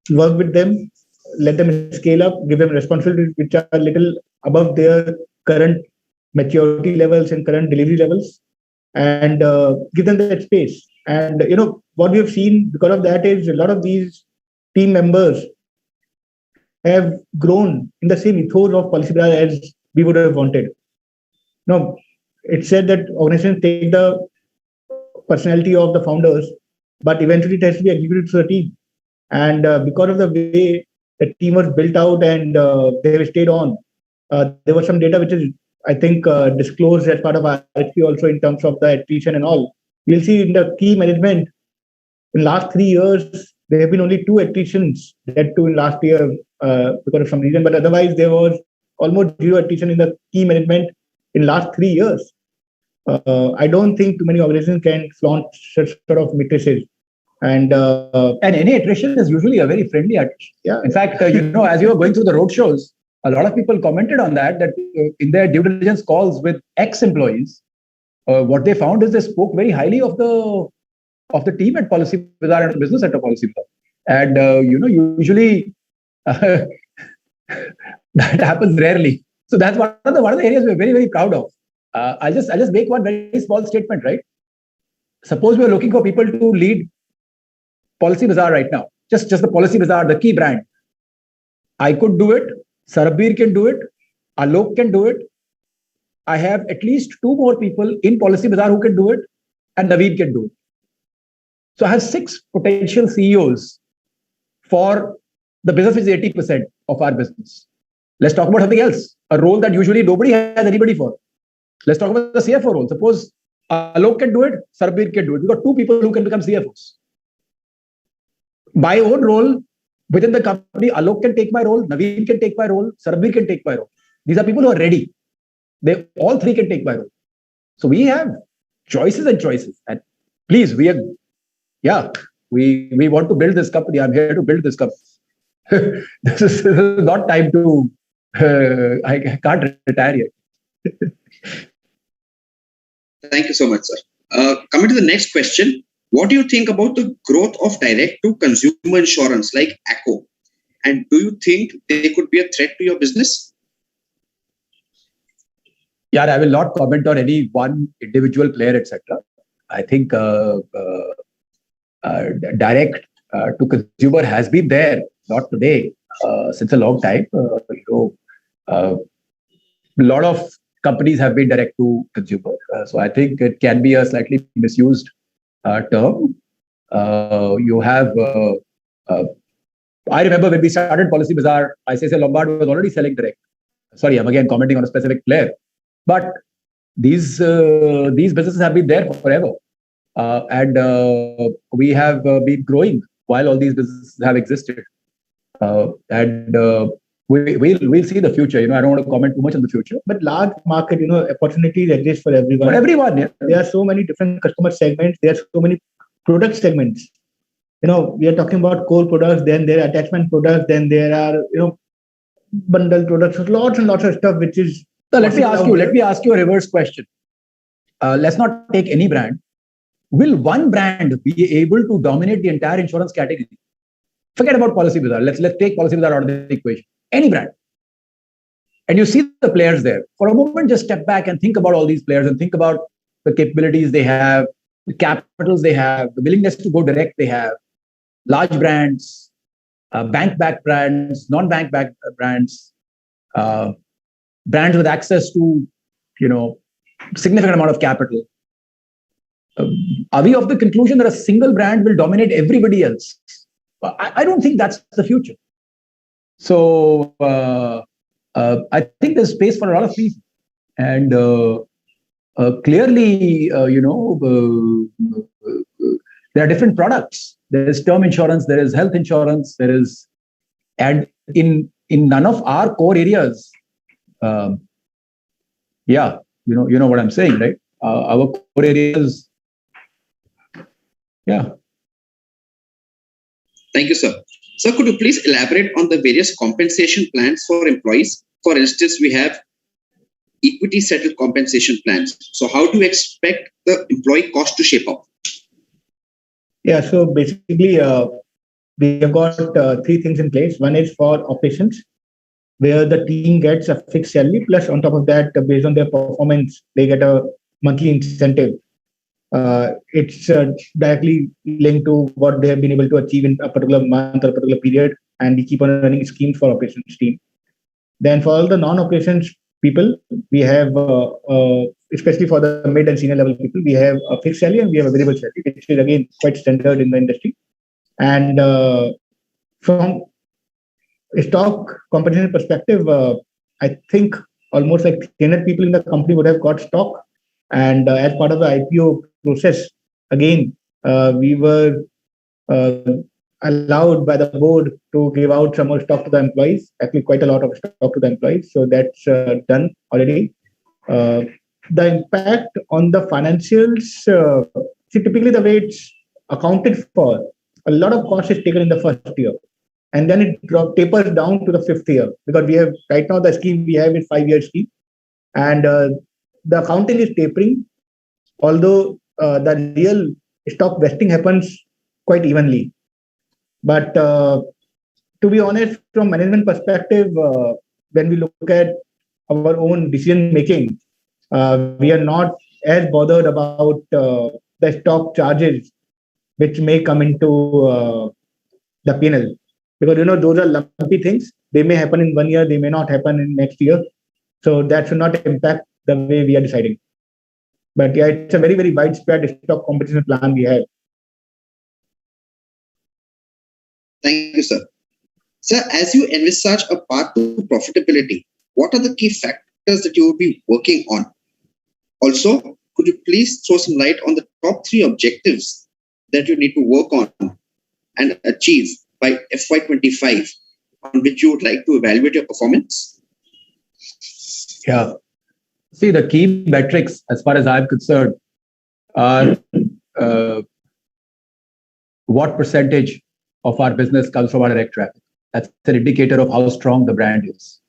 O: work with them, let them scale up, give them responsibilities which are a little above their current maturity levels and current delivery levels, and give them that space. And what we have seen because of that is a lot of these team members have grown in the same ethos of Policy Bazaar as we would have wanted. No, it's said that organizations take the personality of the founders, but eventually it has to be executed through the team. And because of the way the team was built out and they have stayed on, there was some data which is, I think, disclosed as part of our RHP also in terms of the attrition and all. You'll see in the key management, in last 3 years, there have been only 2 attritions, that too in last year because of some reason, but otherwise there was almost 0 attrition in the key management in last 3 years. I don't think too many organizations can flaunt such sort of matrices. And
A: any attrition is usually a very friendly attrition.
O: Yeah.
A: In fact, as you were going through the roadshows, a lot of people commented on that in their due diligence calls with ex-employees, what they found is they spoke very highly of the team at Policy Bazaar and the business at Policy Bazaar. And usually that happens rarely. So that's one of the areas we're very, very proud of. I'll just make one very small statement, right? Suppose we're looking for people to lead Policy Bazaar right now, just the Policy Bazaar, the key brand. I could do it. Sarbvir can do it. Alok can do it. I have at least 2 more people in Policy Bazaar who can do it, and Naveen can do it. So I have 6 potential CEOs for the business, which is 80% of our business. Let's talk about something else, a role that usually nobody has anybody for. Let's talk about the CFO role. Suppose Alok can do it, Sarbvir can do it. We've got 2 people who can become CFOs. My own role within the company, Alok can take my role, Naveen can take my role, Sarbvir can take my role. These are people who are ready. They all 3 can take my role. So we have choices and choices. And please, we want to build this company. I'm here to build this company. This is not time to I can't retire yet.
B: Thank you so much, sir. Coming to the next question, what do you think about the growth of direct-to-consumer insurance like ACO? And do you think they could be a threat to your business?
A: Yeah, I will not comment on any one individual player, etc. I think direct to consumer has been there, not today, since a long time. A lot of companies have been direct to consumer. So I think it can be a slightly misused term. You have, I remember when we started Policy Bazaar, ICICI Lombard was already selling direct. Sorry, I'm again commenting on a specific player. But these businesses have been there forever. And we have been growing while all these businesses have existed. And we'll see the future. I don't want to comment too much on the future.
O: But large market, opportunities exist for everyone.
A: For everyone, yeah.
O: There are so many different customer segments. There are so many product segments. We are talking about core products, then there are attachment products, then there are, bundle products, lots and lots of stuff, which is.
A: So let me ask you a reverse question. Let's not take any brand. Will one brand be able to dominate the entire insurance category? Forget about Policy Bazaar. Let's take Policy Bazaar out of the equation. Any brand. And you see the players there. For a moment, just step back and think about all these players and think about the capabilities they have, the capitals they have, the willingness to go direct they have, large brands, bank-backed brands, non-bank-backed brands, brands with access to, significant amount of capital. Are we of the conclusion that a single brand will dominate everybody else? I don't think that's the future. So I think there's space for a lot of people. And clearly, there are different products. There is term insurance, there is health insurance, and in none of our core areas, you know what I'm saying, right? Our core areas, yeah.
B: Thank you, sir. Sir, could you please elaborate on the various compensation plans for employees? For instance, we have equity settled compensation plans. So how do you expect the employee cost to shape up?
O: Yeah, so basically, we have got three things in place. One is for operations, where the team gets a fixed salary, plus on top of that, based on their performance, they get a monthly incentive. It's directly linked to what they have been able to achieve in a particular month or a particular period, and we keep on running schemes for operations team. Then for all the non-operations people, we have, especially for the mid and senior level people, we have a fixed salary and we have a variable salary, which is again quite standard in the industry. And from a stock compensation perspective, I think almost like 300 people in the company would have got stock. And as part of the IPO process, again, we were allowed by the board to give out some more stock to the employees, actually quite a lot of stock to the employees. So that's done already. The impact on the financials, see, typically the way it's accounted for, a lot of cost is taken in the first year. And then it tapers down to the fifth year, because we have right now the scheme we have is 5-year scheme. And the accounting is tapering, although the real stock vesting happens quite evenly. But to be honest, from management perspective, when we look at our own decision making, we are not as bothered about the stock charges which may come into the P&L. Because, those are lumpy things. They may happen in 1 year, they may not happen in next year. So that should not impact the way we are deciding. But yeah, it's a very, very widespread stock compensation plan we have.
B: Thank you, sir. Sir, as you envisage a path to profitability, what are the key factors that you will be working on? Also, could you please throw some light on the top 3 objectives that you need to work on and achieve by FY25, on which you would like to evaluate your performance?
A: Yeah. See, the key metrics, as far as I'm concerned, are what percentage of our business comes from our direct traffic. That's an indicator of how strong the brand is.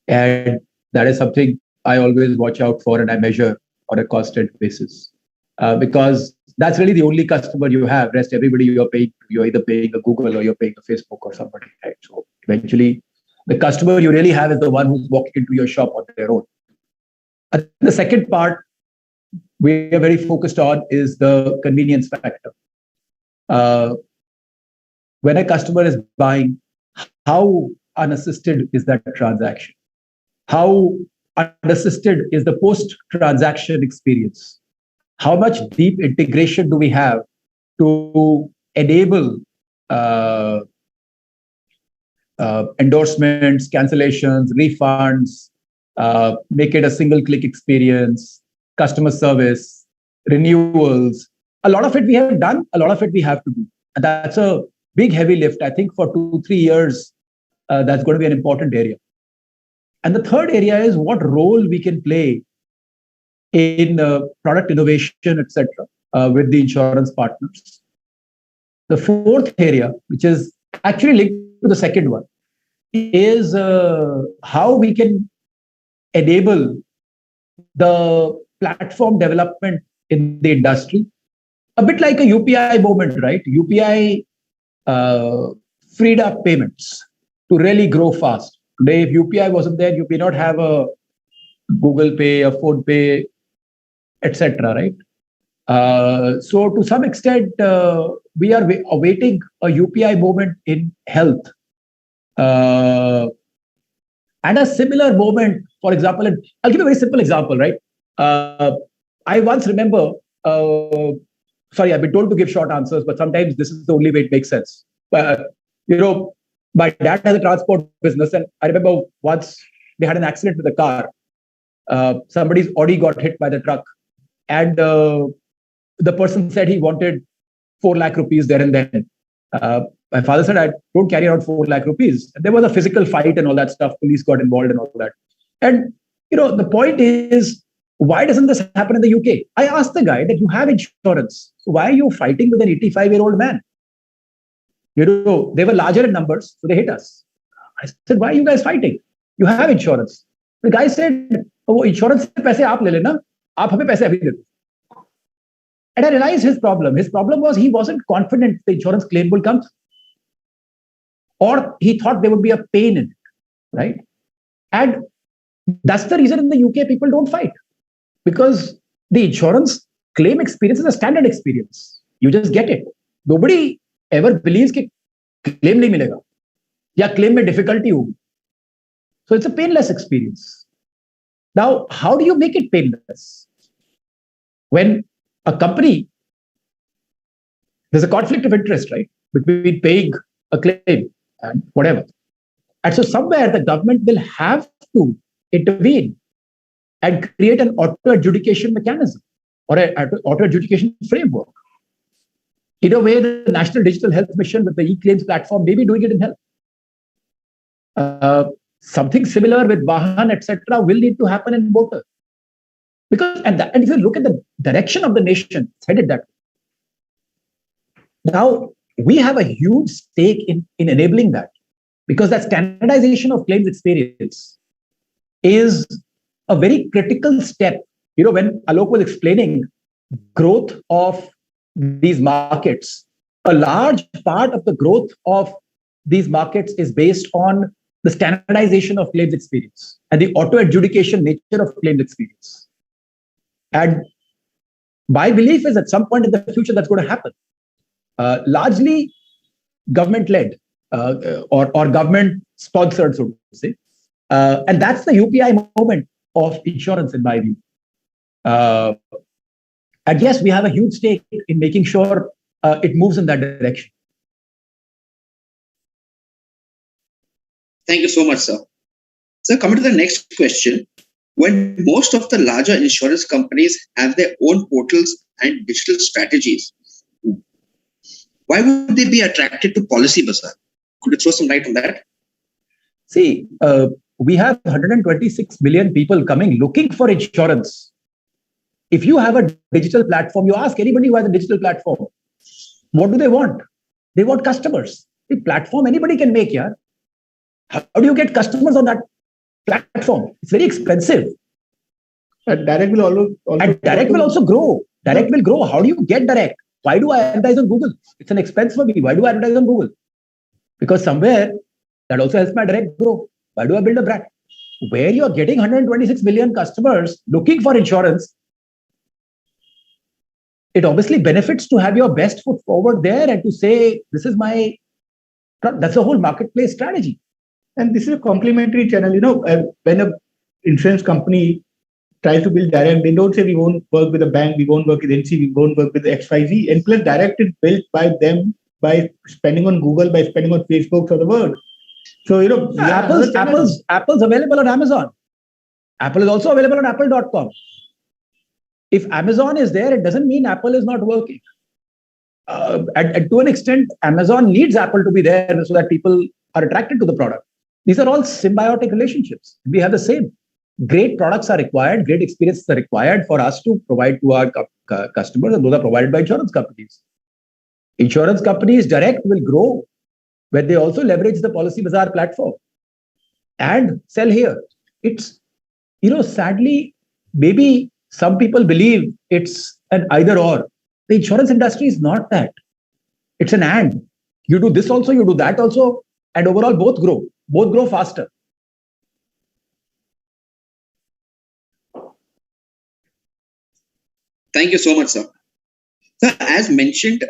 A: And that is something I always watch out for and I measure on a constant basis. Because that's really the only customer you have. Rest everybody you're either paying a Google or you're paying a Facebook or somebody, right? So eventually the customer you really have is the one who's walking into your shop on their own. And the second part we are very focused on is the convenience factor. When a customer is buying, how unassisted is that transaction? How unassisted is the post-transaction experience? How much deep integration do we have to enable endorsements, cancellations, refunds, make it a single-click experience, customer service, renewals? A lot of it we have done, a lot of it we have to do. And that's a big, heavy lift. I think for 2-3 years, that's going to be an important area. And the third area is what role we can play in product innovation, etc., with the insurance partners. The fourth area, which is actually linked to the second one, is how we can enable the platform development in the industry. A bit like a UPI moment, right? UPI freed up payments to really grow fast. Today, if UPI wasn't there, you may not have a Google Pay, a Phone Pay, etc., right? So to some extent, we are awaiting a UPI moment in health. And a similar moment, for example, and I'll give a very simple example, right? I once remember, sorry, I've been told to give short answers, but sometimes this is the only way it makes sense. My dad has a transport business, and I remember once they had an accident with a car. Somebody's Audi got hit by the truck, and the person said he wanted 4 lakh rupees there and then. My father said, I don't carry around 4 lakh rupees. And there was a physical fight and all that stuff. Police got involved and all that. And, the point is, why doesn't this happen in the UK? I asked the guy that you have insurance. So why are you fighting with an 85-year-old man? They were larger in numbers, so they hit us. I said, why are you guys fighting? You have insurance. The guy said, oh, insurance se paise aap le lena, aap hame paise abhi de do. And I realized his problem. His problem was he wasn't confident the insurance claim will come. Or he thought there would be a pain in it, right? And that's the reason in the UK people don't fight. Because the insurance claim experience is a standard experience. You just get it. Nobody ever believes that claim nahi milega. Ya claim mein difficulty hogi. So it's a painless experience. Now, how do you make it painless? When a company, there's a conflict of interest, right? Between paying a claim and whatever. And so somewhere the government will have to intervene and create an auto-adjudication mechanism or an auto-adjudication framework. In a way, the National Digital Health Mission with the e-claims platform may be doing it in health. Something similar with Vahan, etc., will need to happen in motor. Because, and if you look at the direction of the nation, it's headed that way. Now, we have a huge stake in enabling that, because that standardization of claims experience is a very critical step. When Alok was explaining growth of these markets, a large part of the growth of these markets is based on the standardization of claims experience and the auto-adjudication nature of claims experience. And my belief is at some point in the future that's going to happen. Largely government-led or government-sponsored, so to say. And that's the UPI moment of insurance, in my view. And yes, we have a huge stake in making sure it moves in that direction.
B: Thank you so much, sir. So coming to the next question, when most of the larger insurance companies have their own portals and digital strategies, why would they be attracted to Policy Bazaar? Could you throw some light on that?
A: See, we have 126 million people coming looking for insurance. If you have a digital platform, you ask anybody who has a digital platform, what do they want? They want customers. The platform anybody can make, yeah. How do you get customers on that platform. It's very expensive.
O: Direct will
A: and direct will also grow. Direct will grow. How do you get direct? Why do I advertise on Google? It's an expense for me. Why do I advertise on Google? Because somewhere that also helps my direct grow. Why do I build a brand? Where you are getting 126 million customers looking for insurance, it obviously benefits to have your best foot forward there and to say, this is my, that's the whole marketplace strategy.
O: And this is a complementary channel. When an insurance company tries to build direct, they don't say we won't work with a bank, we won't work with NC, we won't work with XYZ. And plus direct is built by them by spending on Google, by spending on Facebook or the world. So,
A: Apple's available on Amazon. Apple is also available on apple.com. If Amazon is there, it doesn't mean Apple is not working. And to an extent, Amazon needs Apple to be there so that people are attracted to the product. These are all symbiotic relationships. We have the same. Great products are required, great experiences are required for us to provide to our customers, and those are provided by insurance companies. Insurance companies direct will grow when they also leverage the Policybazaar platform and sell here. It's, sadly, maybe some people believe it's an either or. The insurance industry is not that. It's an and. You do this also, you do that also, and overall both grow faster.
B: Thank you so much, sir. Sir, as mentioned,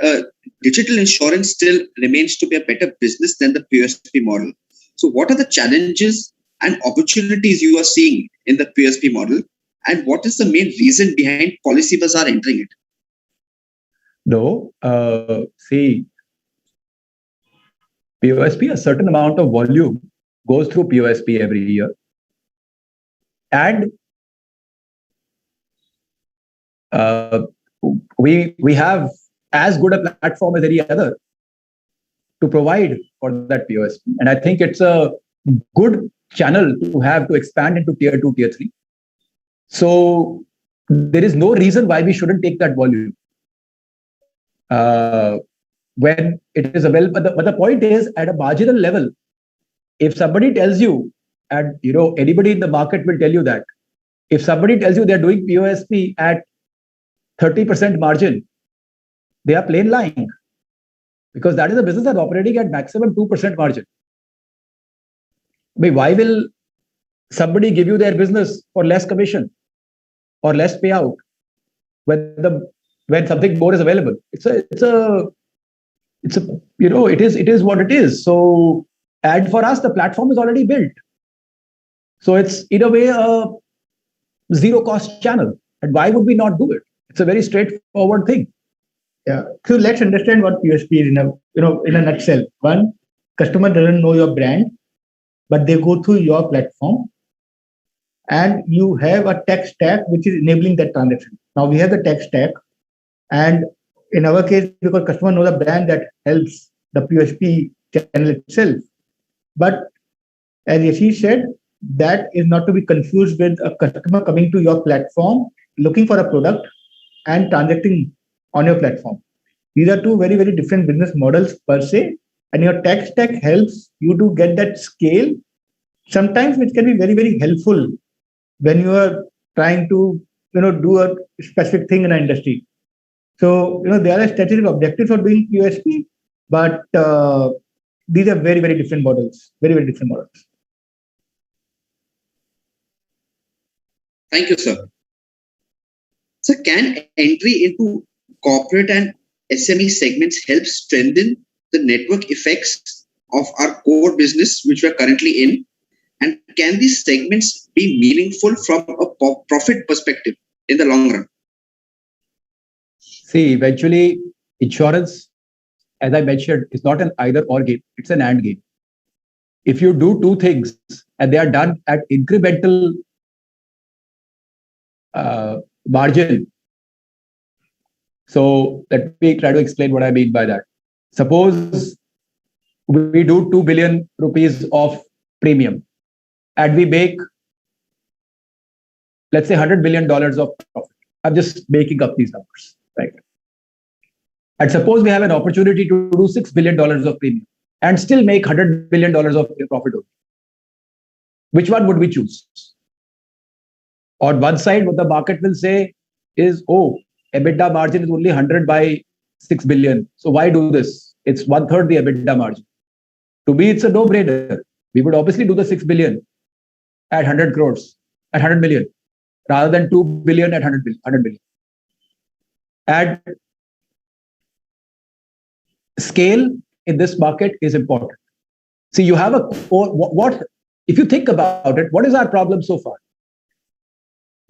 B: digital insurance still remains to be a better business than the POSP model. So what are the challenges and opportunities you are seeing in the POSP model? And what is the main reason behind Policybazaar entering it?
A: No, see, POSP, a certain amount of volume goes through POSP every year. And we have as good a platform as any other to provide for that POSP. And I think it's a good channel to have to expand into tier 2, tier 3. So there is no reason why we shouldn't take that volume when it is available. But the point is, at a marginal level, if somebody tells you, and anybody in the market will tell you that, if somebody tells you they're doing POSP at 30% margin, they are plain lying, because that is a business that's operating at maximum 2% margin. I mean, why will somebody give you their business for less commission or less payout when something more is available? It is what it is. So, and for us, the platform is already built. So it's in a way a zero cost channel. And why would we not do it? It's a very straightforward thing.
O: Yeah. So let's understand what POSP is in a nutshell. One, customer doesn't know your brand, but they go through your platform, and you have a tech stack which is enabling that transaction. Now we have the tech stack, and in our case, because customer knows the brand, that helps the POSP channel itself. But as Yashish said, that is not to be confused with a customer coming to your platform, looking for a product and transacting on your platform. These are two very, very different business models per se, and your tech stack helps you to get that scale, sometimes which can be very, very helpful when you are trying to do a specific thing in an industry. So there are strategic objectives for doing POSP, but these are very, very different models. Very, very different models.
B: Thank you, sir. So can entry into corporate and SME segments help strengthen the network effects of our core business, which we are currently in? And can these segments be meaningful from a profit perspective in the long run?
A: See, eventually, insurance, as I mentioned, is not an either or game. It's an and game. If you do two things and they are done at incremental margin. So let me try to explain what I mean by that. Suppose we do 2 billion rupees of premium and we make, let's say, $100 billion of profit. I'm just making up these numbers, right? And suppose we have an opportunity to do $6 billion of premium and still make $100 billion of profit. which one would we choose? On one side, what the market will say is, oh, EBITDA margin is only 100 by 6 billion. So why do this? It's 1/3 the EBITDA margin. To me, it's a no-brainer. We would obviously do the 6 billion at 100 crores, at 100 million, rather than 2 billion at 100 million. And scale in this market is important. See, you have a core, what if you think about it, what is our problem so far?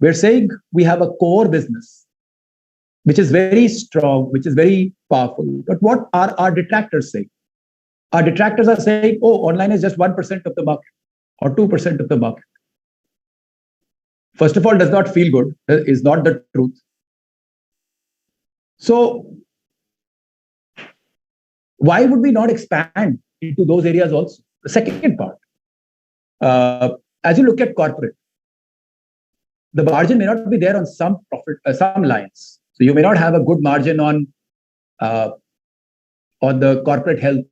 A: We're saying we have a core business, which is very strong, which is very powerful. But what are our detractors saying? Our detractors are saying, oh, online is just 1% of the market or 2% of the market. First of all, does not feel good, is not the truth. So why would we not expand into those areas also? The second part, as you look at corporate, the margin may not be there on some some lines. So you may not have a good margin on the corporate health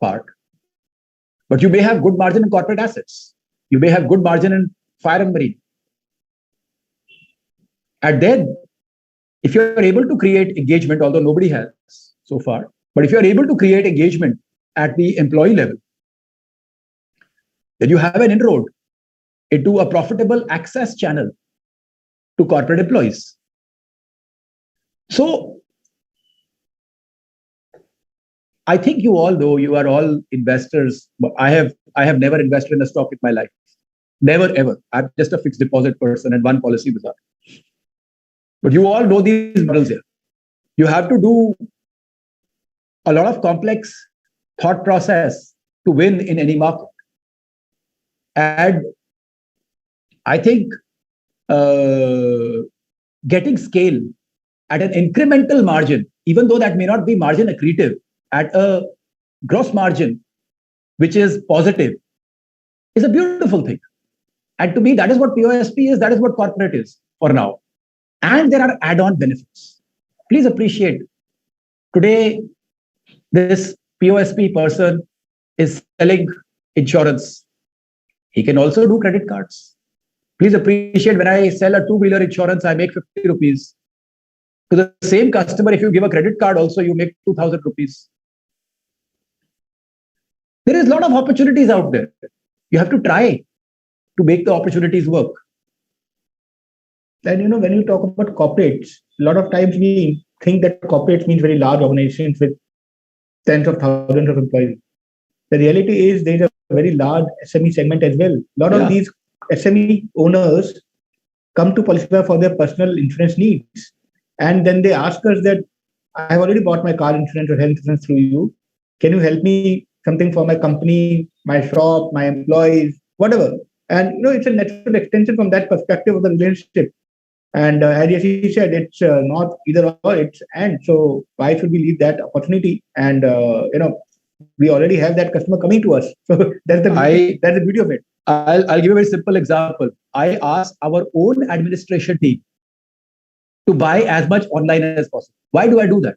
A: part, but you may have good margin in corporate assets. You may have good margin in fire and marine. And then, if you're able to create engagement, although nobody has so far, but if you're able to create engagement at the employee level, then you have an inroad into a profitable access channel to corporate employees. So, I think you all know, you are all investors. I have never invested in a stock in my life. Never, ever. I'm just a fixed deposit person and one Policy Bazaar. But you all know these models here. You have to do a lot of complex thought process to win in any market. And I think getting scale at an incremental margin, even though that may not be margin accretive, at a gross margin, which is positive, is a beautiful thing. And to me, that is what POSP is, that is what corporate is for now. And there are add-on benefits. Please appreciate, today, this POSP person is selling insurance. He can also do credit cards. Please appreciate, when I sell a two-wheeler insurance, I make 50 rupees. To the same customer, if you give a credit card also, you make 2,000 rupees. There is a lot of opportunities out there. You have to try to make the opportunities work.
O: And when you talk about corporates, a lot of times we think that corporates means very large organizations with tens of thousands of employees. The reality is there's a very large SME segment as well. A lot of these SME owners come to Policybazaar for their personal insurance needs. And then they ask us that, I have already bought my car insurance or health insurance through you. Can you help me something for my company, my shop, my employees, whatever? And it's a natural extension from that perspective of the relationship. And as Yashi said, it's not either or, it's and. So why should we leave that opportunity? And we already have that customer coming to us. So that's the beauty of it.
A: I'll give you a very simple example. I asked our own administration team to buy as much online as possible. Why do I do that?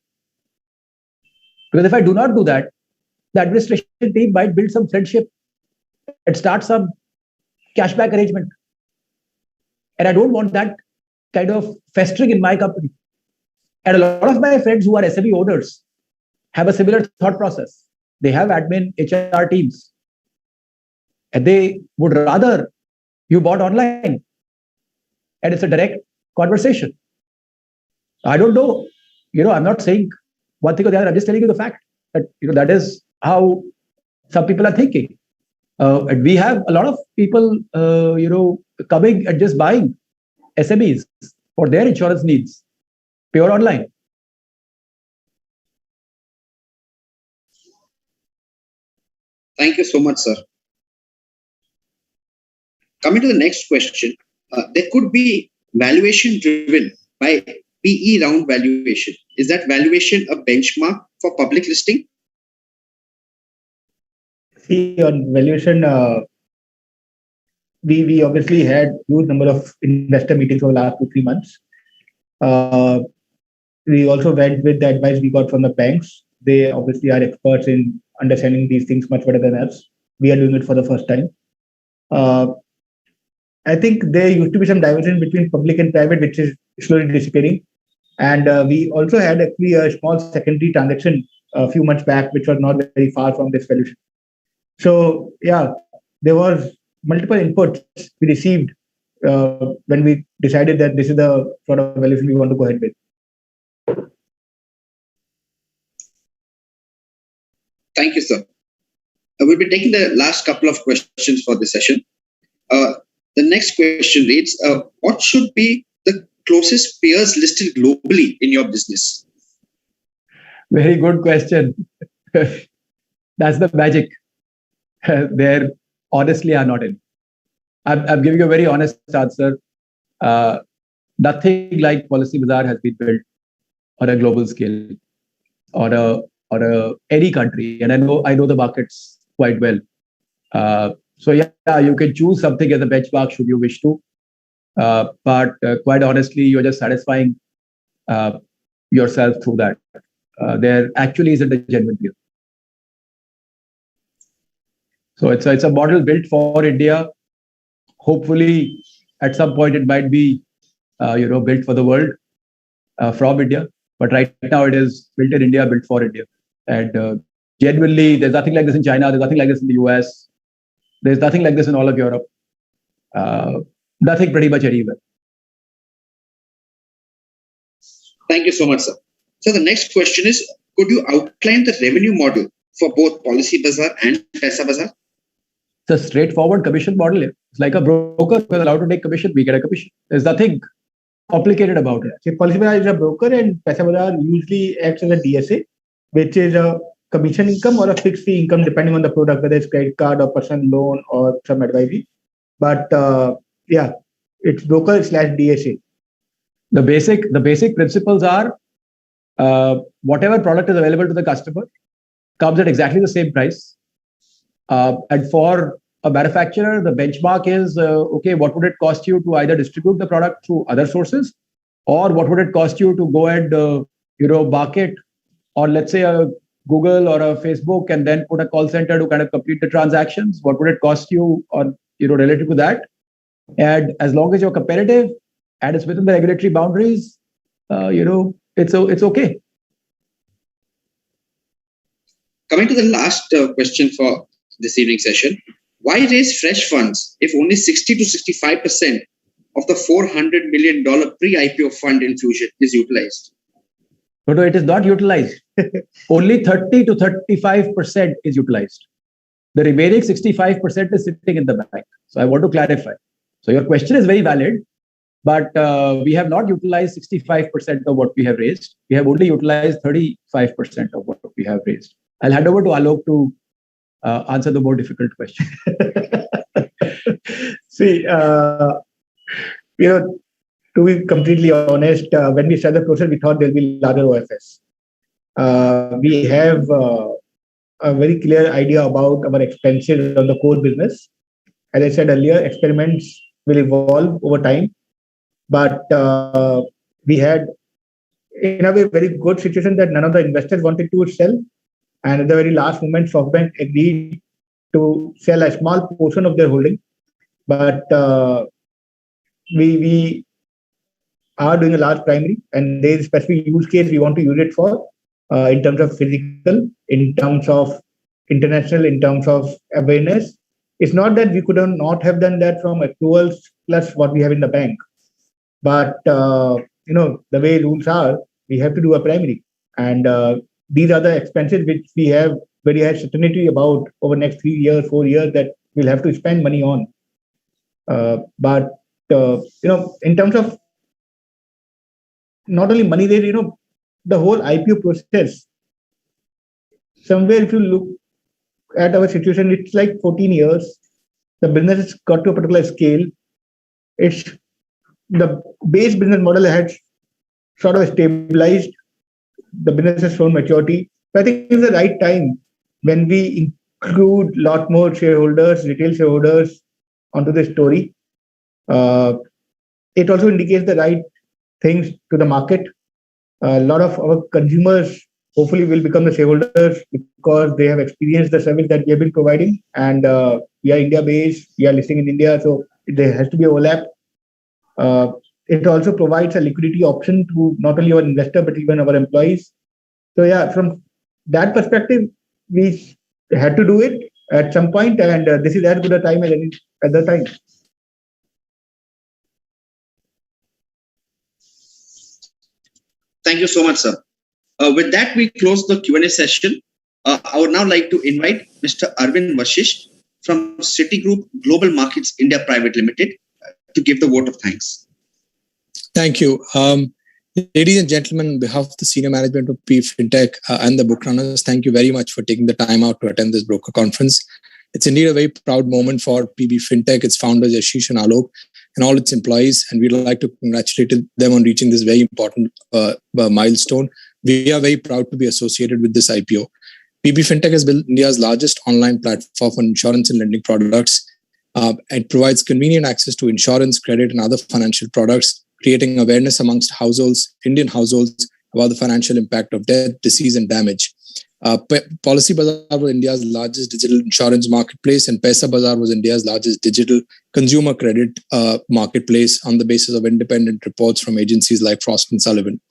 A: Because if I do not do that, the administration team might build some friendship and start some cashback arrangement. And I don't want that kind of festering in my company. And a lot of my friends who are SME owners have a similar thought process. They have admin, HR teams. And they would rather you bought online. And it's a direct conversation. I don't know. I'm not saying one thing or the other. I'm just telling you the fact that, that is how some people are thinking. And we have a lot of people, coming and just buying SMEs for their insurance needs, pure online.
B: Thank you so much, sir. Coming to the next question, there could be valuation driven by PE round valuation. Is that valuation a benchmark for public listing?
O: See, on valuation, we obviously had huge number of investor meetings over the last 2-3 months. We also went with the advice we got from the banks. They obviously are experts in understanding these things much better than us. We are doing it for the first time. I think there used to be some diversion between public and private, which is slowly disappearing. And we also had actually a small secondary transaction a few months back, which was not very far from this valuation. So yeah, there was multiple inputs we received when we decided that this is the sort of valuation we want to go ahead with.
B: Thank you, sir. We'll be taking the last couple of questions for this session. The next question reads, what should be the closest peers listed globally in your business?
A: Very good question. That's the magic. There honestly are not any. I'm giving you a very honest answer. Nothing like Policybazaar has been built on a global scale, or any country, and I know the markets quite well. So yeah, you can choose something as a benchmark should you wish to, but quite honestly, you're just satisfying yourself through that. There actually isn't a genuine peer. So it's a model built for India. Hopefully, at some point it might be built for the world from India. But right now it is built in India, built for India. And genuinely, there's nothing like this in China. There's nothing like this in the US. There's nothing like this in all of Europe. Nothing pretty much anywhere.
B: Thank you so much, sir. So the next question is, could you outline the revenue model for both Policybazaar and Paisabazaar?
A: It's a straightforward commission model. It's like a broker who is allowed to take commission. We get a commission. There's nothing complicated about it.
O: So Policybazaar is a broker and Paisabazaar usually acts as a DSA, which is a commission income or a fixed fee income depending on the product, whether it's credit card or personal loan or some advisory. But yeah, it's broker / DSA.
A: The basic principles are whatever product is available to the customer comes at exactly the same price. And for a manufacturer, the benchmark is, okay, what would it cost you to either distribute the product through other sources, or what would it cost you to go and market on, let's say, a Google or a Facebook, and then put a call center to kind of complete the transactions? What would it cost you on, relative to that? And as long as you're competitive and it's within the regulatory boundaries, it's okay.
B: Coming to the last question for this evening session, why raise fresh funds if only 60 to 65% of the $400 million pre-IPO fund infusion is utilized?
A: No, it is not utilized. Only 30 to 35% is utilized. The remaining 65% is sitting in the bank. So I want to clarify. So your question is very valid, but we have not utilized 65% of what we have raised. We have only utilized 35% of what we have raised. I'll hand over to Alok to answer the more difficult question.
O: See, to be completely honest, when we started the process, we thought there'll be larger OFS. We have a very clear idea about our expenses on the core business. As I said earlier, experiments will evolve over time. But we had, in a way, very good situation that none of the investors wanted to sell. And at the very last moment, SoftBank agreed to sell a small portion of their holding. But we are doing a large primary, and there is a specific use case we want to use it for, in terms of physical, in terms of international, in terms of awareness. It's not that we could not have done that from accruals plus what we have in the bank. But, the way rules are, we have to do a primary. And these are the expenses which we have very high certainty about over the next 3 years, 4 years that we'll have to spend money on. But in terms of not only money there, the whole IPO process, somewhere if you look at our situation, it's like 14 years. The business has got to a particular scale. The base business model had sort of stabilized. The business has shown maturity. So I think it's the right time when we include a lot more shareholders, retail shareholders onto the story. It also indicates the right things to the market. A lot of our consumers hopefully will become the shareholders because they have experienced the service that we have been providing. And we are India based, we are listing in India, so there has to be overlap. It also provides a liquidity option to not only our investor but even our employees. So yeah, from that perspective, we had to do it at some point, and this is as good a time as any other time.
B: Thank you so much, sir. With that, we close the Q&A session. I would now like to invite Mr. Arvind Vashish from Citigroup Global Markets India Private Limited to give the vote of thanks.
P: Thank you. Ladies and gentlemen, on behalf of the senior management of PB Fintech and the book runners, thank you very much for taking the time out to attend this broker conference. It's indeed a very proud moment for PB Fintech, its founders Ashish and Alok, and all its employees, and we'd like to congratulate them on reaching this very important milestone. We are very proud to be associated with this IPO. PB Fintech has built India's largest online platform for insurance and lending products. It provides convenient access to insurance, credit, and other financial products, creating awareness amongst Indian households, about the financial impact of death, disease, and damage. Policybazaar was India's largest digital insurance marketplace, and Paisabazaar was India's largest digital consumer credit marketplace on the basis of independent reports from agencies like Frost & Sullivan.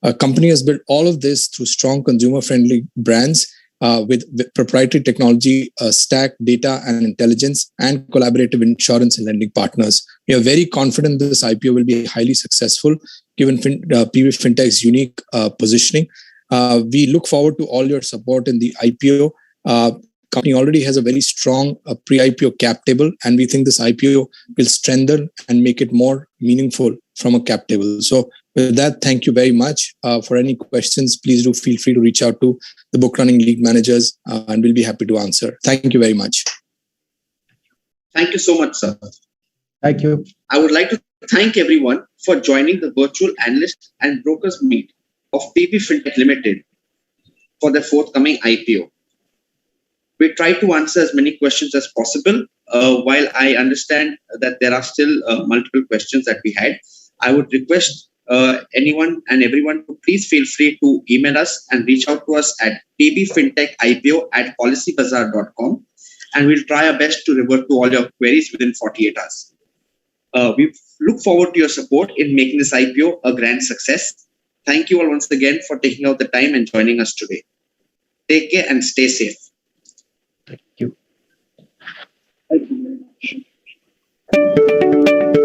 P: A company has built all of this through strong consumer-friendly brands with proprietary technology, stack, data and intelligence, and collaborative insurance and lending partners. We are very confident this IPO will be highly successful given PB Fintech's unique positioning. We look forward to all your support in the IPO. Company already has a very strong pre-IPO cap table, and we think this IPO will strengthen and make it more meaningful from a cap table. So with that, thank you very much. For any questions, please do feel free to reach out to the book running lead managers, and we'll be happy to answer. Thank you very much.
B: Thank you so much, sir.
A: Thank you.
B: I would like to thank everyone for joining the virtual analyst and brokers meet of PB Fintech Limited for their forthcoming IPO. We try to answer as many questions as possible. While I understand that there are still multiple questions that we had, I would request anyone and everyone to please feel free to email us and reach out to us at pbfintechIPO@policybazar.com, and we'll try our best to revert to all your queries within 48 hours. We look forward to your support in making this IPO a grand success. Thank you all once again for taking out the time and joining us today. Take care and stay safe.
A: Thank you.
N: Thank you very much.